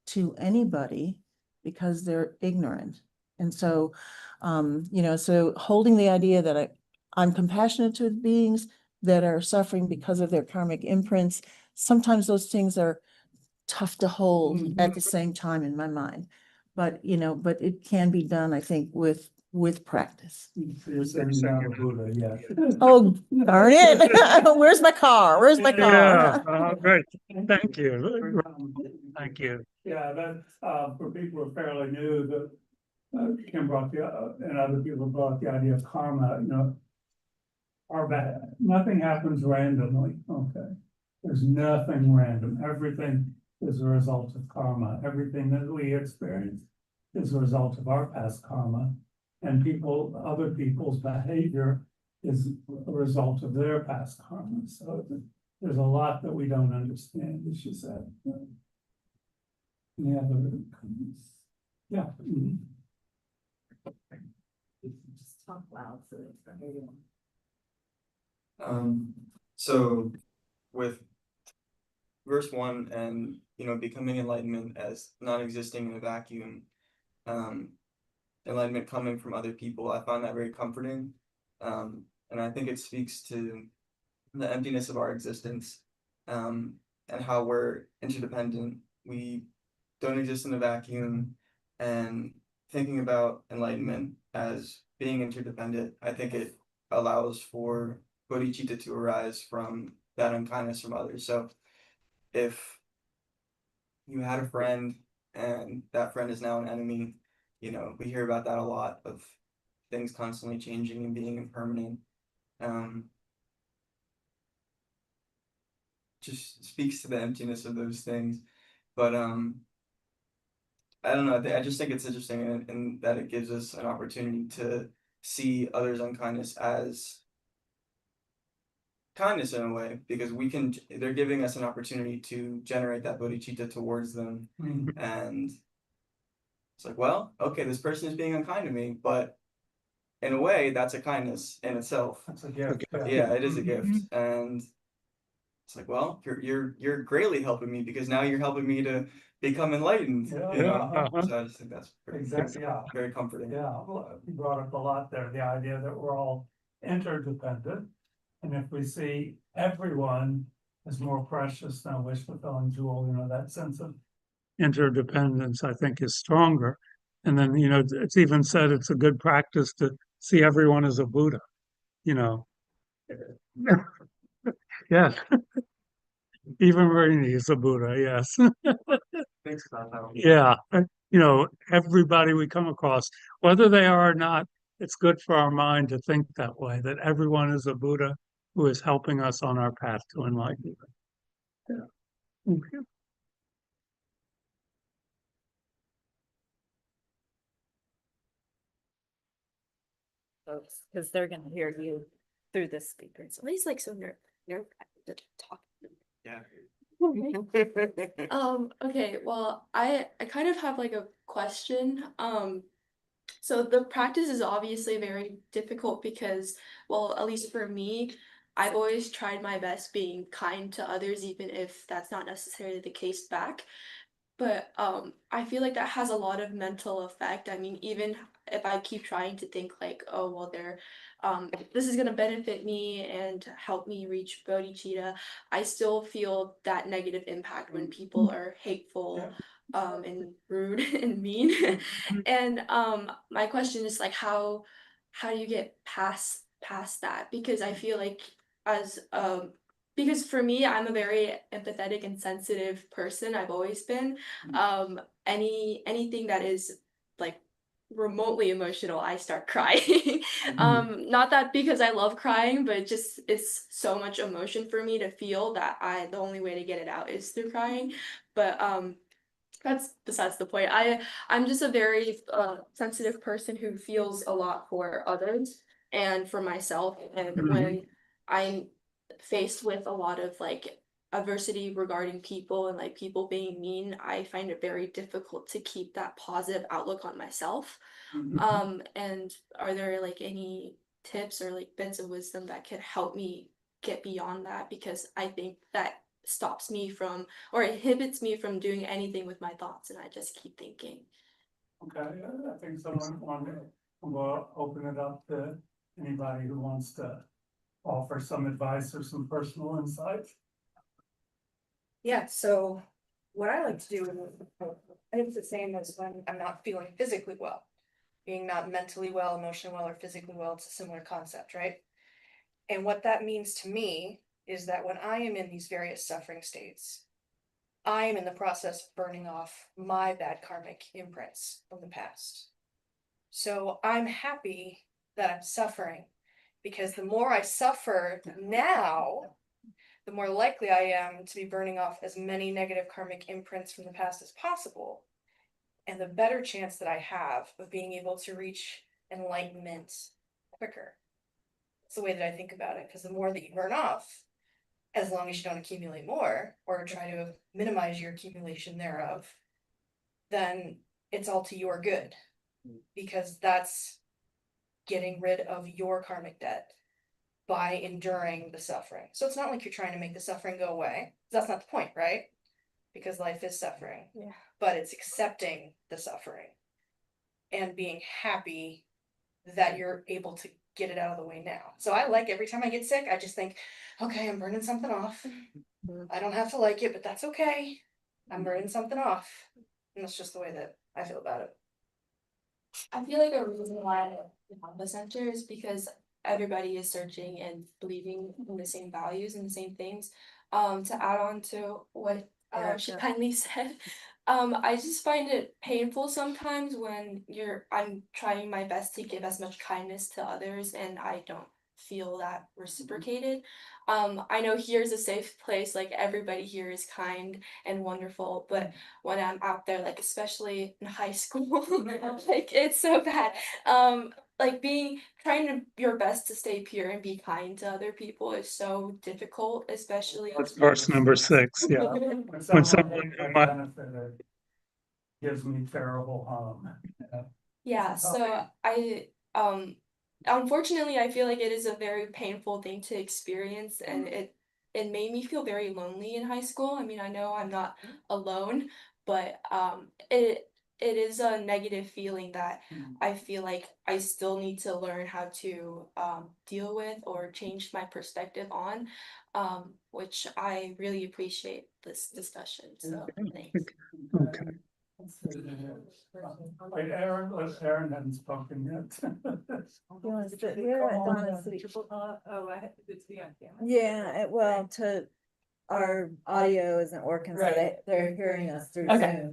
to anybody because they're ignorant. And so, so holding the idea that I'm compassionate to beings that are suffering because of their karmic imprints, sometimes those things are tough to hold at the same time in my mind. But, but it can be done, I think, with practice. You're saying you're not a Buddha, yeah. Oh, darn it. Where's my car? Where's my car? Yeah, great. Thank you. Thank you. Yeah, that, for people who are fairly new, Kim brought and other people brought the idea of karma, nothing happens randomly, okay? There's nothing random. Everything is a result of karma. Everything that we experience is a result of our past karma. And other people's behavior is a result of their past karma. So there's a lot that we don't understand, as you said. Any other comments? Yeah. Mhm. Just talk loud so it's for everyone. So with verse 1 and becoming enlightenment as not existing in a vacuum, enlightenment coming from other people, I find that very comforting. And I think it speaks to the emptiness of our existence, and how we're interdependent. We don't exist in a vacuum, and thinking about enlightenment as being interdependent, I think it allows for bodhicitta to arise from that unkindness from others. So if you had a friend and that friend is now an enemy, we hear about that a lot, of things constantly changing and being impermanent. Just speaks to the emptiness of those things. But I don't know. I just think it's interesting in that it gives us an opportunity to see others' unkindness as kindness in a way, because they're giving us an opportunity to generate that bodhicitta towards them. And it's like, well, okay, this person is being unkind to me, but in a way, that's a kindness in itself. That's a gift. Yeah, it is a gift. And it's like, well, you're greatly helping me, because now you're helping me to become enlightened. Yeah. So I just think that's Exactly, yeah. very comforting. Yeah, well, you brought up a lot there, the idea that we're all interdependent. And if we see everyone as more precious than a wish-fulfilling jewel, that sense of interdependence, I think, is stronger. And then, it's even said it's a good practice to see everyone as a Buddha, you know. Yes. Even Rainey is a Buddha, yes. Thanks about that. Yeah, everybody we come across, whether they are or not, it's good for our mind to think that way, that everyone is a Buddha who is helping us on our path to enlightenment. Yeah. Okay. Folks, because they're gonna hear you through this speaker. So Somebody's like so nerve to talk. Yeah. Okay, well, I kind of have like a question. So the practice is obviously very difficult because, well, at least for me, I've always tried my best being kind to others, even if that's not necessarily the case back. But I feel like that has a lot of mental effect. I mean, even if I keep trying to think like, oh well, this is gonna benefit me and help me reach bodhicitta, I still feel that negative impact when people are hateful, and rude and mean. And my question is like, how do you get past that? Because I feel like as because for me, I'm a very empathetic and sensitive person. I've always been. Anything that is like remotely emotional, I start crying. Not that because I love crying, but just it's so much emotion for me to feel that the only way to get it out is through crying. But that's besides the point. I'm just a very sensitive person who feels a lot for others and for myself. And when I'm faced with a lot of like adversity regarding people and like people being mean, I find it very difficult to keep that positive outlook on myself. And are there like any tips or like bits of wisdom that could help me get beyond that? Because I think that stops me from or inhibits me from doing anything with my thoughts, and I just keep thinking. Okay, I think someone wanted, we'll open it up to anybody who wants to offer some advice or some personal insights. Yeah, so what I like to do, I think it's the same as when I'm not feeling physically well. Being not mentally well, emotionally well, or physically well, it's a similar concept, right? And what that means to me is that when I am in these various suffering states, I am in the process of burning off my bad karmic imprints from the past. So I'm happy that I'm suffering, because the more I suffer now, the more likely I am to be burning off as many negative karmic imprints from the past as possible. And the better chance that I have of being able to reach enlightenment quicker. It's the way that I think about it, because the more that you burn off, as long as you don't accumulate more or try to minimize your accumulation thereof, then it's all to your good, because that's getting rid of your karmic debt by enduring the suffering. So it's not like you're trying to make the suffering go away. That's not the point, right? Because life is suffering. Yeah. But it's accepting the suffering and being happy that you're able to get it out of the way now. So I like every time I get sick, I just think, okay, I'm burning something off. I don't have to like it, but that's okay. I'm burning something off. And that's just the way that I feel about it. I feel like a reason why I love the Kadampa Center is because everybody is searching and believing in the same values and the same things. To add on to what she kindly said, I just find it painful sometimes when I'm trying my best to give as much kindness to others and I don't feel that reciprocated. I know here's a safe place, like everybody here is kind and wonderful, but when I'm out there, like especially in high school, like it's so bad. Like trying your best to stay pure and be kind to other people is so difficult, especially. That's verse number 6, yeah. When someone benefited gives me terrible harm. Yeah, so unfortunately I feel like it is a very painful thing to experience, and it made me feel very lonely in high school. I mean, I know I'm not alone, but it is a negative feeling that I feel like I still need to learn how to deal with or change my perspective on, which I really appreciate this discussion. So thanks. Okay. Wait, Aaron hadn't spoken yet. You want to sit here? I don't want to sit. Oh, I had to be on camera. Yeah, well, our audio isn't working, so they're hearing us through Okay.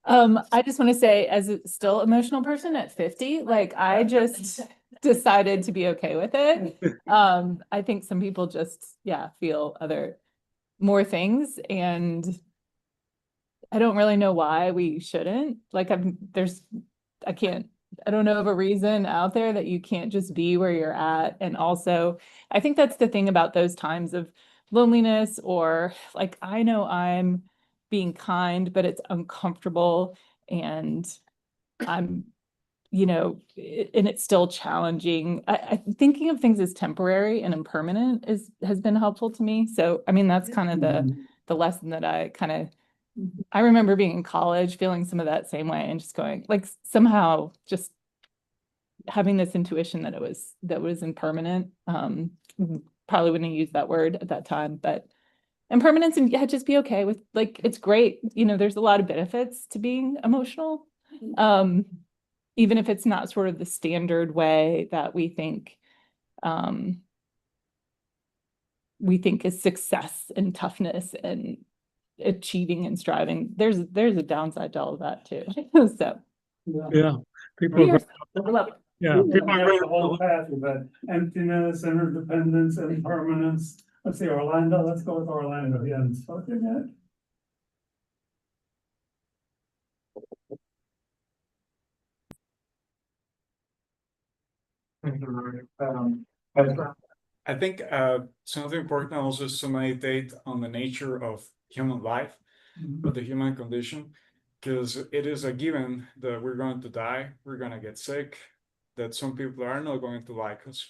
Zoom. I just want to say, as a still emotional person at 50, like I just decided to be okay with it. I think some people just, feel more things, and I don't really know why we shouldn't. Like I don't know of a reason out there that you can't just be where you're at. And also, I think that's the thing about those times of loneliness, or like, I know I'm being kind, but it's uncomfortable, and I'm, and it's still challenging. I thinking of things as temporary and impermanent has been helpful to me. So, I mean, that's kind of the lesson that I remember being in college, feeling some of that same way, and just going, like, somehow just having this intuition that it was impermanent. Probably wouldn't have used that word at that time, but impermanence, and just be okay with, like, it's great. There's a lot of benefits to being emotional. Even if it's not sort of the standard way that we think is success and toughness and achieving and striving. There's a downside to all of that too. So Yeah, people are people really the whole path of that emptiness, interdependence, and impermanence. Let's see, Orlando. Let's go with Orlando. He hasn't spoken yet. I think something important also is to meditate on the nature of human life, of the human condition, because it is a given that we're going to die, we're going to get sick, that some people are not going to like us.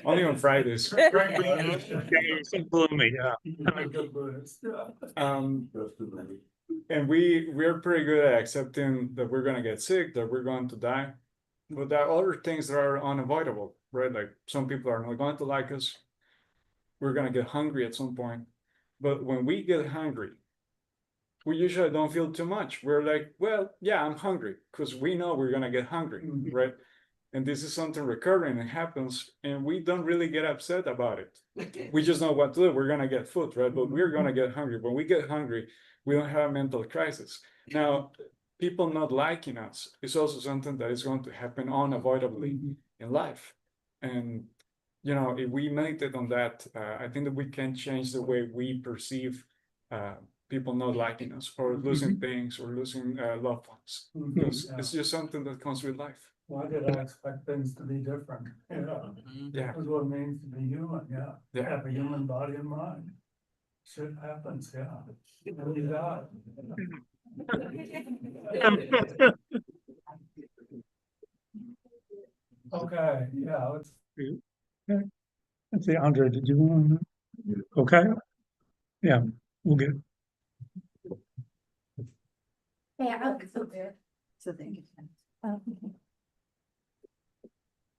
Only on Fridays. Gloomy, yeah. And we're pretty good at accepting that we're gonna get sick, that we're going to die. But there are other things that are unavoidable, right? Like some people are not going to like us. We're gonna get hungry at some point. But when we get hungry, we usually don't feel too much. We're like, well, yeah, I'm hungry, because we know we're gonna get hungry, right? And this is something recurring and happens, and we don't really get upset about it. We just know what to do. We're gonna get food, right? But we're gonna get hungry. When we get hungry, we don't have a mental crisis. Now, people not liking us is also something that is going to happen unavoidably in life. And if we meditate on that, I think that we can change the way we perceive people not liking us, or losing things, or losing loved ones. Because it's just something that comes with life. Why did I expect things to be different? You know, Yeah. that's what it means to be human, yeah. Yeah. Have a human body and mind. Shit happens, yeah. And you die. Okay, yeah, let's. Okay. Let's see, Andre, did you want to? Okay. Yeah, we'll get. So thank you.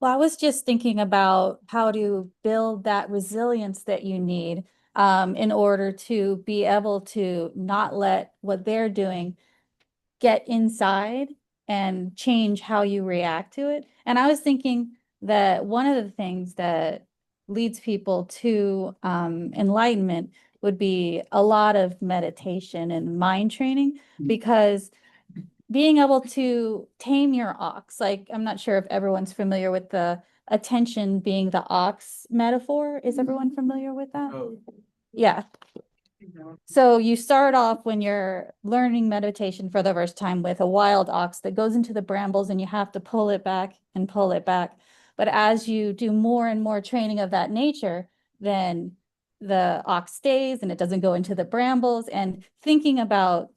Well, I was just thinking about how to build that resilience that you need in order to be able to not let what they're doing get inside and change how you react to it. And I was thinking that one of the things that leads people to enlightenment would be a lot of meditation and mind training, because being able to tame your ox, like I'm not sure if everyone's familiar with the attention being the ox metaphor. Is everyone familiar with that? Oh. Yeah. So you start off when you're learning meditation for the first time with a wild ox that goes into the brambles and you have to pull it back and pull it back. But as you do more and more training of that nature, then the ox stays and it doesn't go into the brambles. And thinking about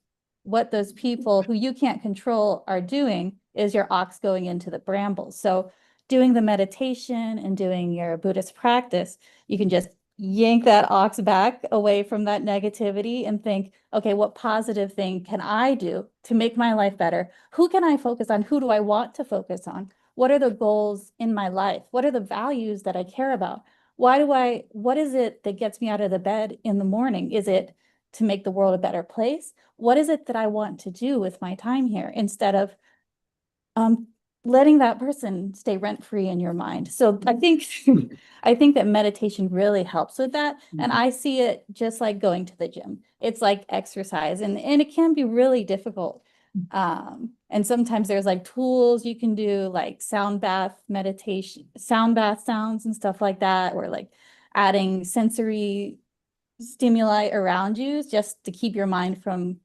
what those people who you can't control are doing is your ox going into the brambles. So doing the meditation and doing your Buddhist practice, you can just yank that ox back away from that negativity and think, okay, what positive thing can I do to make my life better? Who can I focus on? Who do I want to focus on? What are the goals in my life? What are the values that I care about? What is it that gets me out of the bed in the morning? Is it to make the world a better place? What is it that I want to do with my time here instead of letting that person stay rent-free in your mind? So I think I think that meditation really helps with that. And I see it just like going to the gym. It's like exercise, and it can be really difficult. And sometimes there's like tools you can do, like sound bath meditation, sound bath sounds and stuff like that, or like adding sensory stimuli around you just to keep your mind from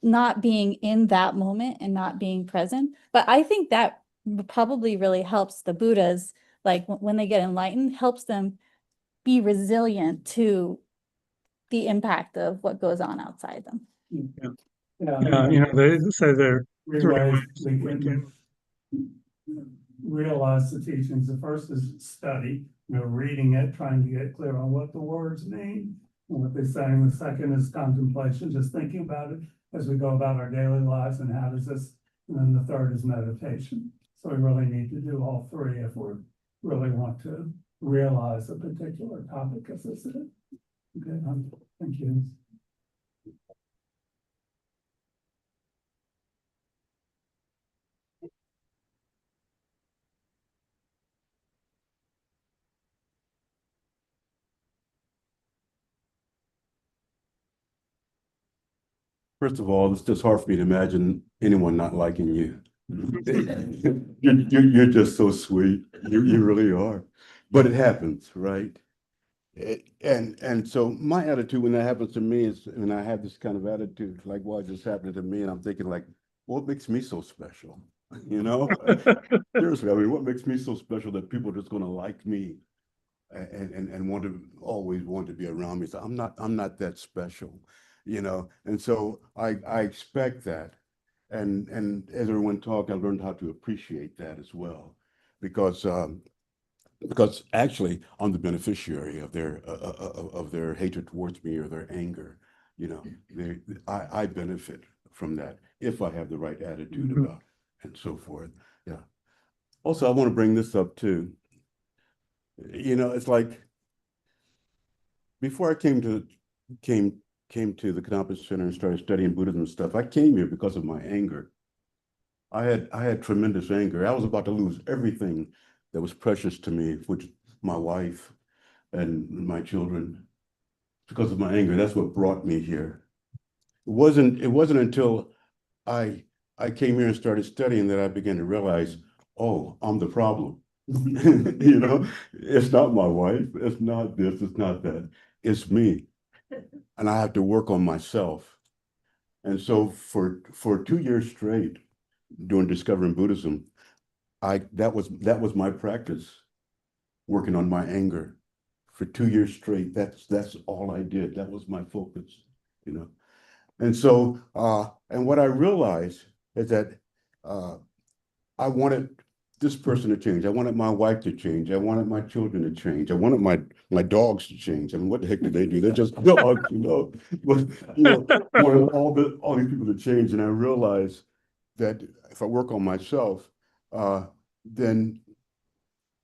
not being in that moment and not being present. But I think that probably really helps the Buddhas, like when they get enlightened, helps them be resilient to the impact of what goes on outside them. Yeah, you know, they say there are three ways we can realize the teachings. The first is study, you know, reading it, trying to get clear on what the words mean and what they're saying. The second is contemplation, just thinking about it as we go about our daily lives and how does this, and then the third is meditation. So we really need to do all three if we really want to realize a particular topic as this is. Okay, thank you. First of all, it's just hard for me to imagine anyone not liking you. You're just so sweet. You really are. But it happens, right? And so my attitude when that happens to me is, and I have this kind of attitude, like, well, it just happened to me, and I'm thinking like, what makes me so special? You know? Seriously, I mean, what makes me so special that people are just gonna like me and want to always want to be around me? So I'm not that special, you know? And so I expect that. And as everyone talked, I learned how to appreciate that as well. Because actually I'm the beneficiary of their hatred towards me or their anger. You know, I benefit from that if I have the right attitude about it and so forth. Yeah. Also, I want to bring this up too. You know, it's like before I came to the Kadampa Center and started studying Buddhism and stuff, I came here because of my anger. I had tremendous anger. I was about to lose everything that was precious to me, which my wife and my children, because of my anger. That's what brought me here. It wasn't until I came here and started studying that I began to realize, oh, I'm the problem. You know, it's not my wife, it's not this, it's not that, it's me. And I have to work on myself. And so for 2 years straight, doing Discovering Buddhism, that was my practice, working on my anger for 2 years straight. That's all I did. That was my focus, you know. And so, and what I realized is that I wanted this person to change. I wanted my wife to change. I wanted my children to change. I wanted my dogs to change. I mean, what the heck do they do? They're just dogs, you know. But wanted all these people to change. And I realized that if I work on myself, then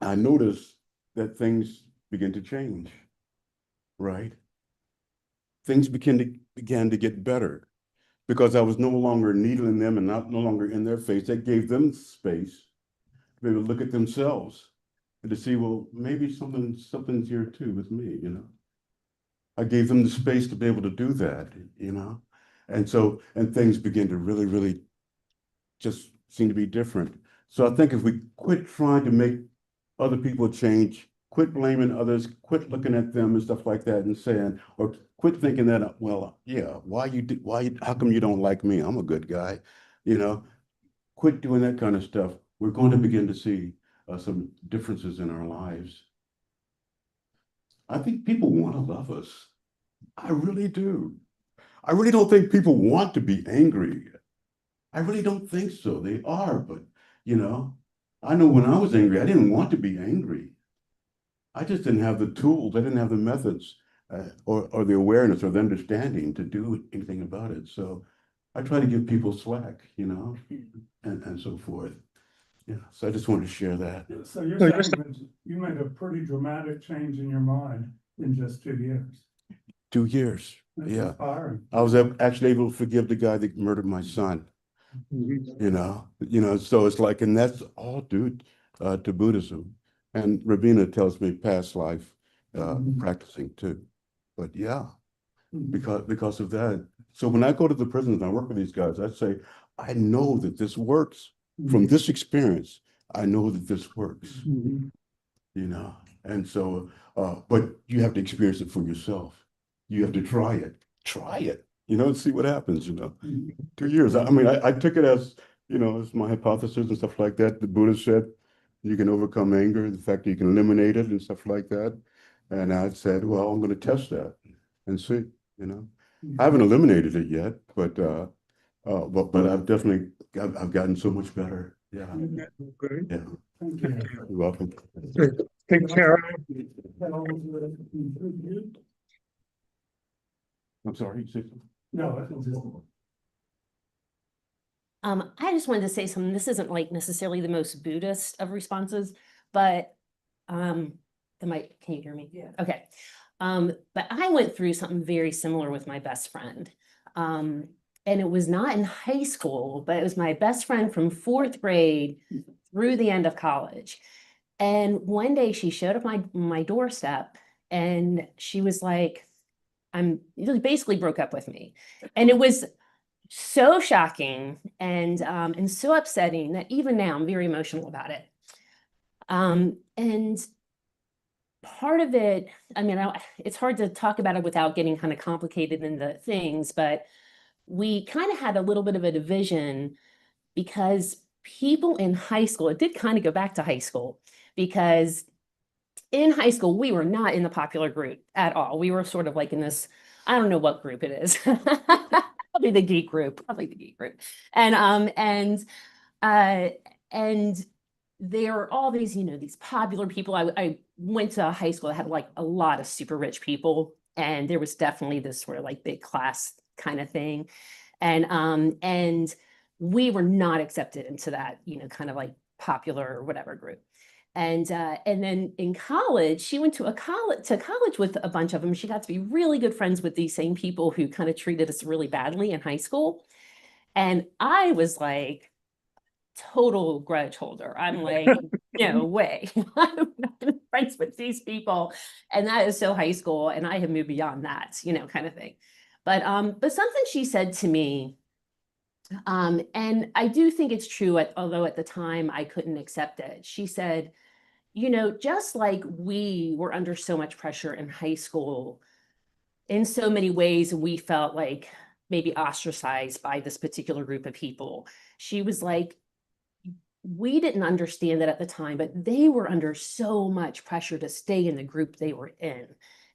I noticed that things begin to change, right? Things began to get better because I was no longer needling them and no longer in their face. That gave them space to be able to look at themselves and to see, well, maybe something's here too with me, you know. I gave them the space to be able to do that, you know. And so, and things begin to really, really just seem to be different. So I think if we quit trying to make other people change, quit blaming others, quit looking at them and stuff like that and saying, or quit thinking that, well, yeah, how come you don't like me? I'm a good guy, you know. Quit doing that kind of stuff. We're going to begin to see some differences in our lives. I think people want to love us. I really do. I really don't think people want to be angry. I really don't think so. They are, but you know, I know when I was angry, I didn't want to be angry. I just didn't have the tools. I didn't have the methods or the awareness or the understanding to do anything about it. So I try to give people slack, you know, and so forth. Yeah. So I just wanted to share that. So you're saying that you made a pretty dramatic change in your mind in just 2 years. 2 years. That's Yeah. inspiring. I was actually able to forgive the guy that murdered my son. You know, so it's like, and that's all due to Buddhism. And Rabina tells me past life practicing too. But yeah, because of that. So when I go to the prisons and I work with these guys, I say, I know that this works. From this experience, I know that this works. You know, and so, but you have to experience it for yourself. You have to try it, you know, and see what happens, you know. 2 years. I mean, I took it as, you know, as my hypothesis and stuff like that. The Buddha said you can overcome anger, the fact that you can eliminate it and stuff like that. And I said, well, I'm going to test that and see, you know. I haven't eliminated it yet, but I've definitely I've gotten so much better. Yeah. Great. Yeah. Thank you. You're welcome. Take care. I'm sorry, you said something? No, I think just. I just wanted to say something. This isn't like necessarily the most Buddhist of responses, but can you hear me? Yeah. Okay. But I went through something very similar with my best friend. And it was not in high school, but it was my best friend from 4th grade through the end of college. And one day she showed up my doorstep and she was like, basically broke up with me. And it was so shocking and so upsetting that even now I'm very emotional about it. And part of it, I mean, it's hard to talk about it without getting kind of complicated into things, but we kind of had a little bit of a division because people in high school, it did kind of go back to high school, because in high school, we were not in the popular group at all. We were sort of like in this, I don't know what group it is. Probably the geek group, And there were all these, you know, these popular people. I went to a high school that had like a lot of super rich people, and there was definitely this sort of like big class kind of thing. And we were not accepted into that, you know, kind of like popular or whatever group. And then in college, she went to college with a bunch of them. She got to be really good friends with these same people who kind of treated us really badly in high school. And I was like, total grudge holder. I'm like, no way. I'm not friends with these people. And that is so high school. And I have moved beyond that, you know, kind of thing. But something she said to me, and I do think it's true, although at the time I couldn't accept it. She said, you know, just like we were under so much pressure in high school, in so many ways, we felt like maybe ostracized by this particular group of people. She was like, we didn't understand that at the time, but they were under so much pressure to stay in the group they were in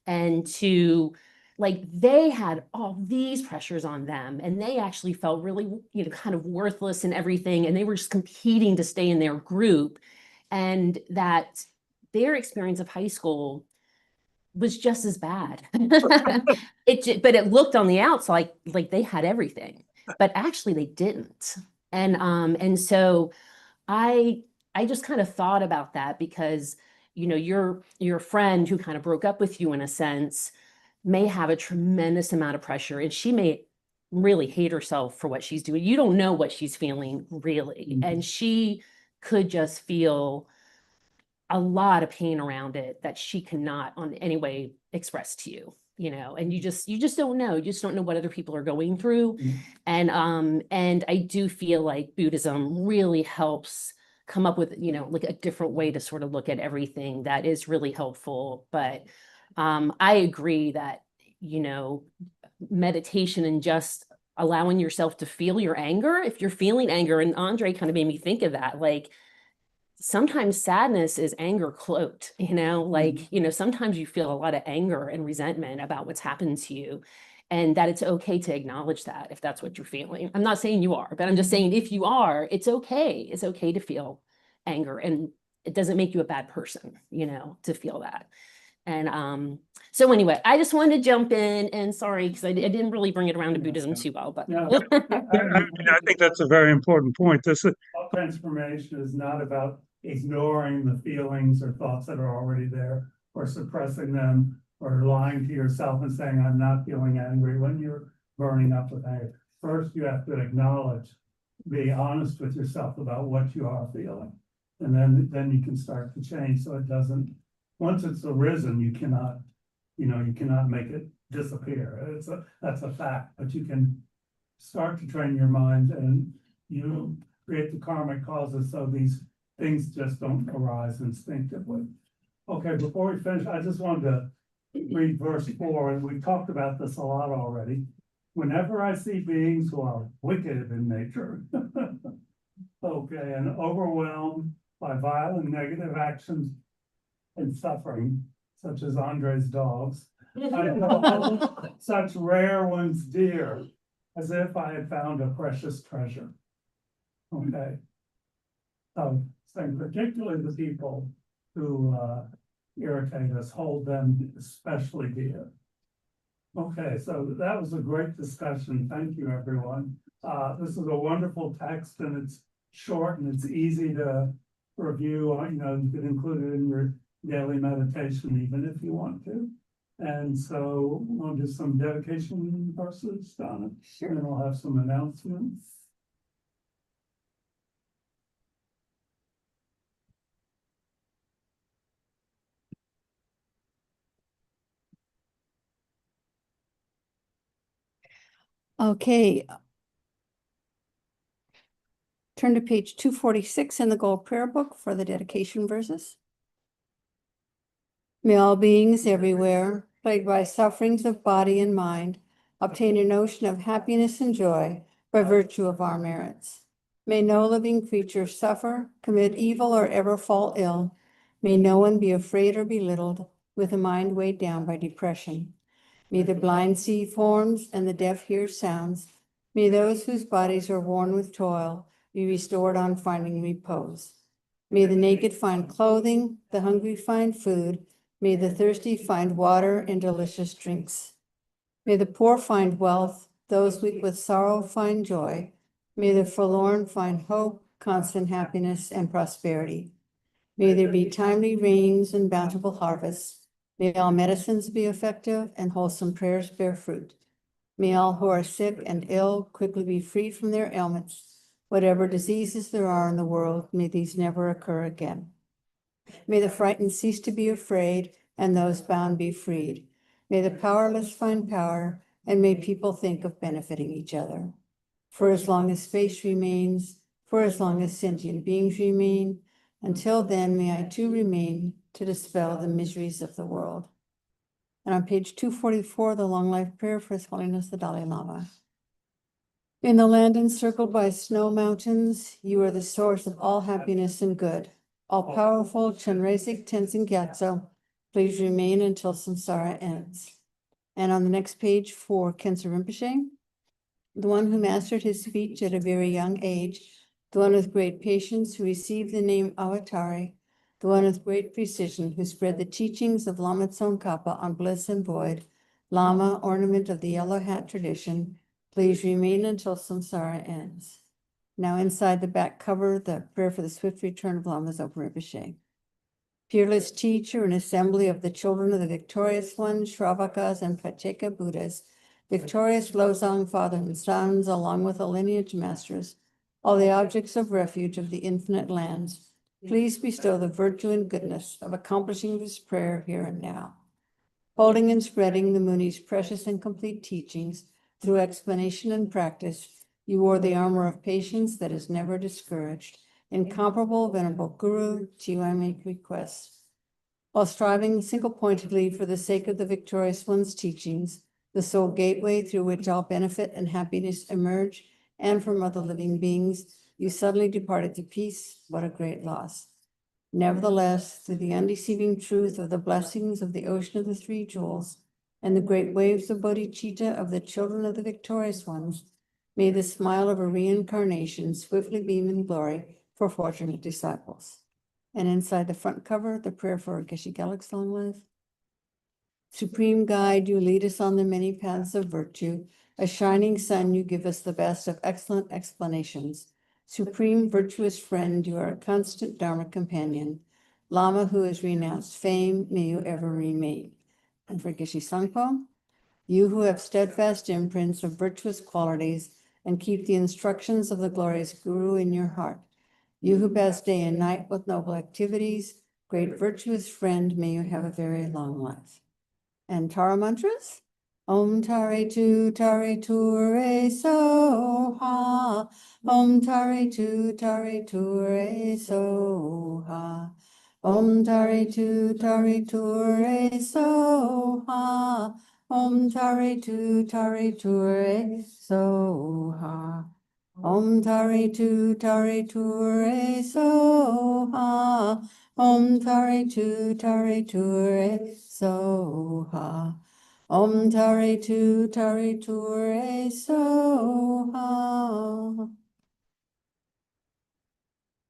and to like they had all these pressures on them and they actually felt really, you know, kind of worthless and everything. And they were just competing to stay in their group. And that their experience of high school was just as bad. But it looked on the outside like they had everything, but actually they didn't. And so I just kind of thought about that because, you know, your friend who kind of broke up with you in a sense may have a tremendous amount of pressure and she may really hate herself for what she's doing. You don't know what she's feeling really. And she could just feel a lot of pain around it that she cannot on any way express to you, you know, and you just don't know. You just don't know what other people are going through. And I do feel like Buddhism really helps come up with, you know, like a different way to sort of look at everything that is really helpful. But I agree that, you know, meditation and just allowing yourself to feel your anger, if you're feeling anger, and Andre kind of made me think of that, like sometimes sadness is anger cloaked, you know, like, you know, sometimes you feel a lot of anger and resentment about what's happened to you and that it's okay to acknowledge that if that's what you're feeling. I'm not saying you are, but I'm just saying if you are, it's okay. It's okay to feel anger and it doesn't make you a bad person, you know, to feel that. And so anyway, I just wanted to jump in and sorry, because I didn't really bring it around to Buddhism too well, but Yeah. I think that's a very important point. Transformation is not about ignoring the feelings or thoughts that are already there or suppressing them or lying to yourself and saying, I'm not feeling angry when you're burning up with anger. First, you have to acknowledge, be honest with yourself about what you are feeling. And then you can start to change so it doesn't, once it's arisen, you cannot make it disappear. That's a fact, but you can start to train your mind and you create the karmic causes so these things just don't arise instinctively. Okay, before we finish, I just wanted to read verse 4, and we talked about this a lot already. Whenever I see beings who are wicked in nature, okay, and overwhelmed by violent negative actions and suffering, such as Andre's dogs, I hold such rare ones dear, as if I had found a precious treasure. Okay. So saying particularly the people who irritate us, hold them especially dear. Okay, so that was a great discussion. Thank you, everyone. This is a wonderful text and it's short and it's easy to review. You know, you can include it in your daily meditation even if you want to. And so we'll do some dedication verses, Donna. Sure. And then we'll have some announcements. Okay. Turn to page 246 in the Gold Prayer Book for the dedication verses. May all beings everywhere, plagued by sufferings of body and mind, obtain a notion of happiness and joy by virtue of our merits. May no living creature suffer, commit evil, or ever fall ill. May no one be afraid or belittled, with a mind weighed down by depression. May the blind see forms and the deaf hear sounds. May those whose bodies are worn with toil be restored on finding repose. May the naked find clothing, the hungry find food. May the thirsty find water and delicious drinks. May the poor find wealth, those weak with sorrow find joy. May the forlorn find hope, constant happiness, and prosperity. May there be timely rains and bountiful harvests. May all medicines be effective and wholesome prayers bear fruit. May all who are sick and ill quickly be freed from their ailments. Whatever diseases there are in the world, may these never occur again. May the frightened cease to be afraid and those bound be freed. May the powerless find power and may people think of benefiting each other. For as long as space remains, for as long as sentient beings remain, until then may I too remain to dispel the miseries of the world. And on page 244, the long life prayer for His Holiness the Dalai Lama. In the land encircled by snow mountains, you are the source of all happiness and good. All powerful Chenrezig Tenzin Gyatso, please remain until samsara ends. And on the next page for Khensa Rinpoche, the one who mastered his speech at a very young age, the one with great patience who received the name Avatari, the one with great precision who spread the teachings of Lama Tsongkhapa on bliss and void, Lama, ornament of the yellow hat tradition, please remain until samsara ends. Now inside the back cover, the prayer for the swift return of Lama Zopa Rinpoche. Fearless teacher and assembly of the children of the victorious ones, Shravakas and Pacheka Buddhas, victorious Losang father and sons, along with the lineage masters, all the objects of refuge of the infinite lands, please bestow the virtue and goodness of accomplishing this prayer here and now. Holding and spreading the Muni's precious and complete teachings through explanation and practice, you wore the armor of patience that is never discouraged. Incomparable, venerable Guru, to you I make request. While striving single-pointedly for the sake of the victorious one's teachings, the sole gateway through which all benefit and happiness emerge, and from other living beings, you suddenly departed to peace. What a great loss. Nevertheless, through the undeceiving truth of the blessings of the ocean of the three jewels and the great waves of bodhicitta of the children of the victorious ones, may the smile of a reincarnation swiftly beam in glory for fortunate disciples. And inside the front cover, the prayer for Geshe Gelug's long life. Supreme Guide, you lead us on the many paths of virtue. A shining sun, you give us the best of excellent explanations. Supreme virtuous friend, you are a constant Dharma companion. Lama who has renounced fame, may you ever remain. And for Geshe Sangpo, you who have steadfast imprints of virtuous qualities and keep the instructions of the glorious Guru in your heart. You who pass day and night with noble activities, great virtuous friend, may you have a very long life. And Tara mantras? Om Tare Tu Tare Tu Re So Ha. Om Tare Tu Tare Tu Re So Ha. Om Tare Tu Tare Tu Re So Ha. Om Tare Tu Tare Tu Re So Ha. Om Tare Tu Tare Tu Re So Ha. Om Tare Tu Tare Tu Re So Ha. Om Tare Tu Tare Tu Re So Ha.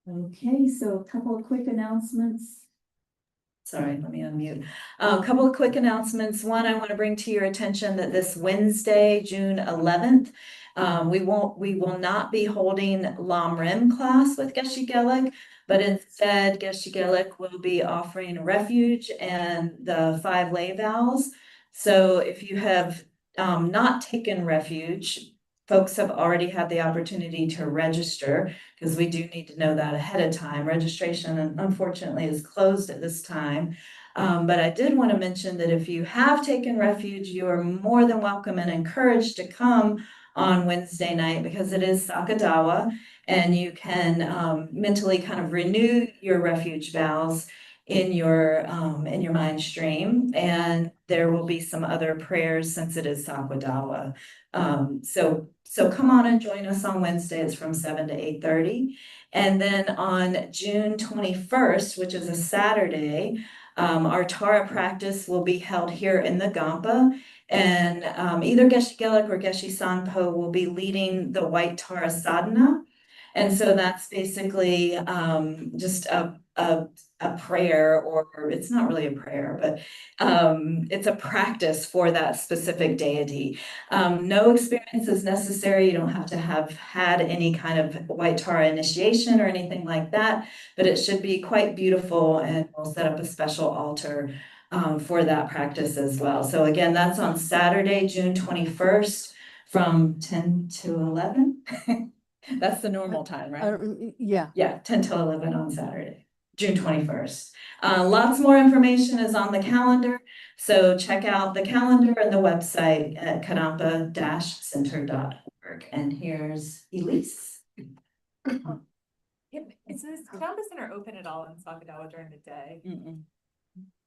Okay, so a couple of quick announcements. Sorry, let me unmute. A couple of quick announcements. One, I want to bring to your attention that this Wednesday, June 11th, we will not be holding Lam Rim class with Geshe Gelug, but instead Geshe Gelug will be offering refuge and the 5 lay vows. So if you have not taken refuge, folks have already had the opportunity to register, because we do need to know that ahead of time. Registration, unfortunately, is closed at this time. But I did want to mention that if you have taken refuge, you are more than welcome and encouraged to come on Wednesday night, because it is Sakadawa, and you can mentally kind of renew your refuge vows in your mind stream, and there will be some other prayers since it is Sakadawa. So come on and join us on Wednesday. It's from 7 to 8:30. And then on June 21st, which is a Saturday, our Tara practice will be held here in the Gampa. And either Geshe Gelug or Geshe Sangpo will be leading the White Tara Sadhana. And so that's basically just a prayer, or it's not really a prayer, but it's a practice for that specific deity. No experience is necessary. You don't have to have had any kind of White Tara initiation or anything like that, but it should be quite beautiful, and we'll set up a special altar for that practice as well. So again, that's on Saturday, June 21st from 10 to 11. That's the normal time, right? Yeah. Yeah, 10 till 11 on Saturday, June 21st. Lots more information is on the calendar, so check out the calendar and the website at kadampa-center.org. And here's Elise. Is this Kadampa Center open at all in Sakadawa during the day?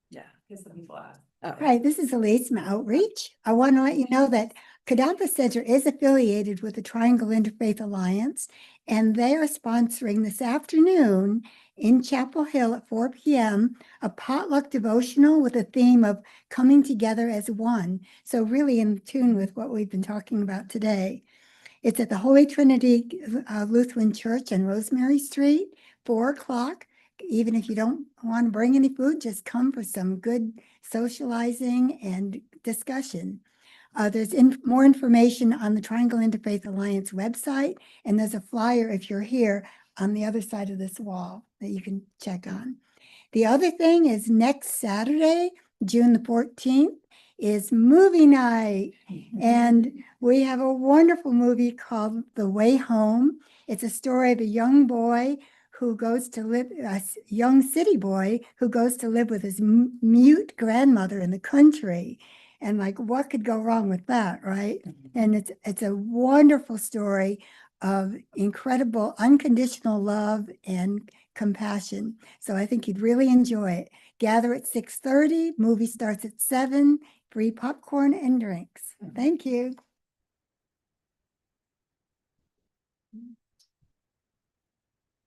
Yeah, because some people ask. Hi, this is Elise from Outreach. I want to let you know that Kadampa Center is affiliated with the Triangle Interfaith Alliance, and they are sponsoring this afternoon in Chapel Hill at 4 p.m. a potluck devotional with a theme of coming together as one. So really in tune with what we've been talking about today. It's at the Holy Trinity Lutheran Church on Rosemary Street, 4 o'clock. Even if you don't want to bring any food, just come for some good socializing and discussion. There's more information on the Triangle Interfaith Alliance website, and there's a flyer if you're here on the other side of this wall that you can check on. The other thing is next Saturday, June the 14th, is movie night. And we have a wonderful movie called The Way Home. It's a story of a young boy who goes to live, a young city boy who goes to live with his mute grandmother in the country. And like, what could go wrong with that, right? And it's a wonderful story of incredible unconditional love and compassion. So I think you'd really enjoy it. Gather at 6:30, movie starts at 7, free popcorn and drinks. Thank you.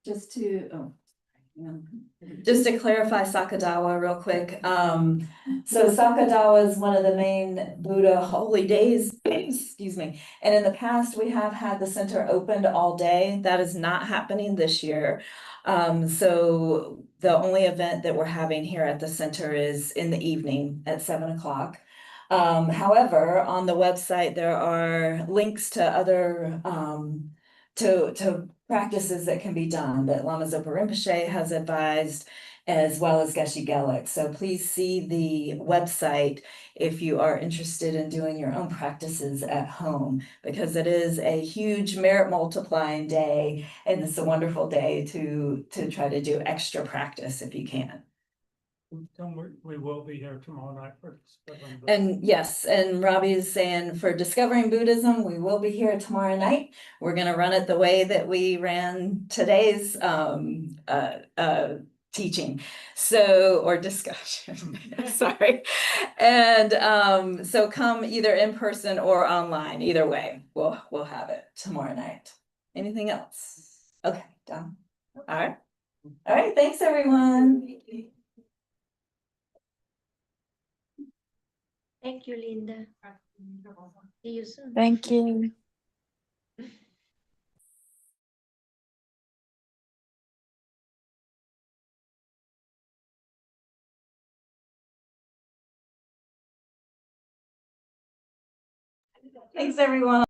Just to clarify Sakadawa real quick. So Sakadawa is one of the main Buddha holy days, excuse me. And in the past, we have had the center opened all day. That is not happening this year. So the only event that we're having here at the center is in the evening at 7 o'clock. However, on the website, there are links to other to practices that can be done that Lama Zopa Rinpoche has advised, as well as Geshe Gelik. So please see the website if you are interested in doing your own practices at home, because it is a huge merit multiplying day, and it's a wonderful day to try to do extra practice if you can. We will be here tomorrow night for. And yes, and Robbie is saying for Discovering Buddhism, we will be here tomorrow night. We're gonna run it the way that we ran today's teaching, so, or discussion, sorry. And so come either in person or online, either way, we'll have it tomorrow night. Anything else? Okay, done. All right, thanks everyone. Thank you, Linda. See you soon. Thank you. Thanks everyone.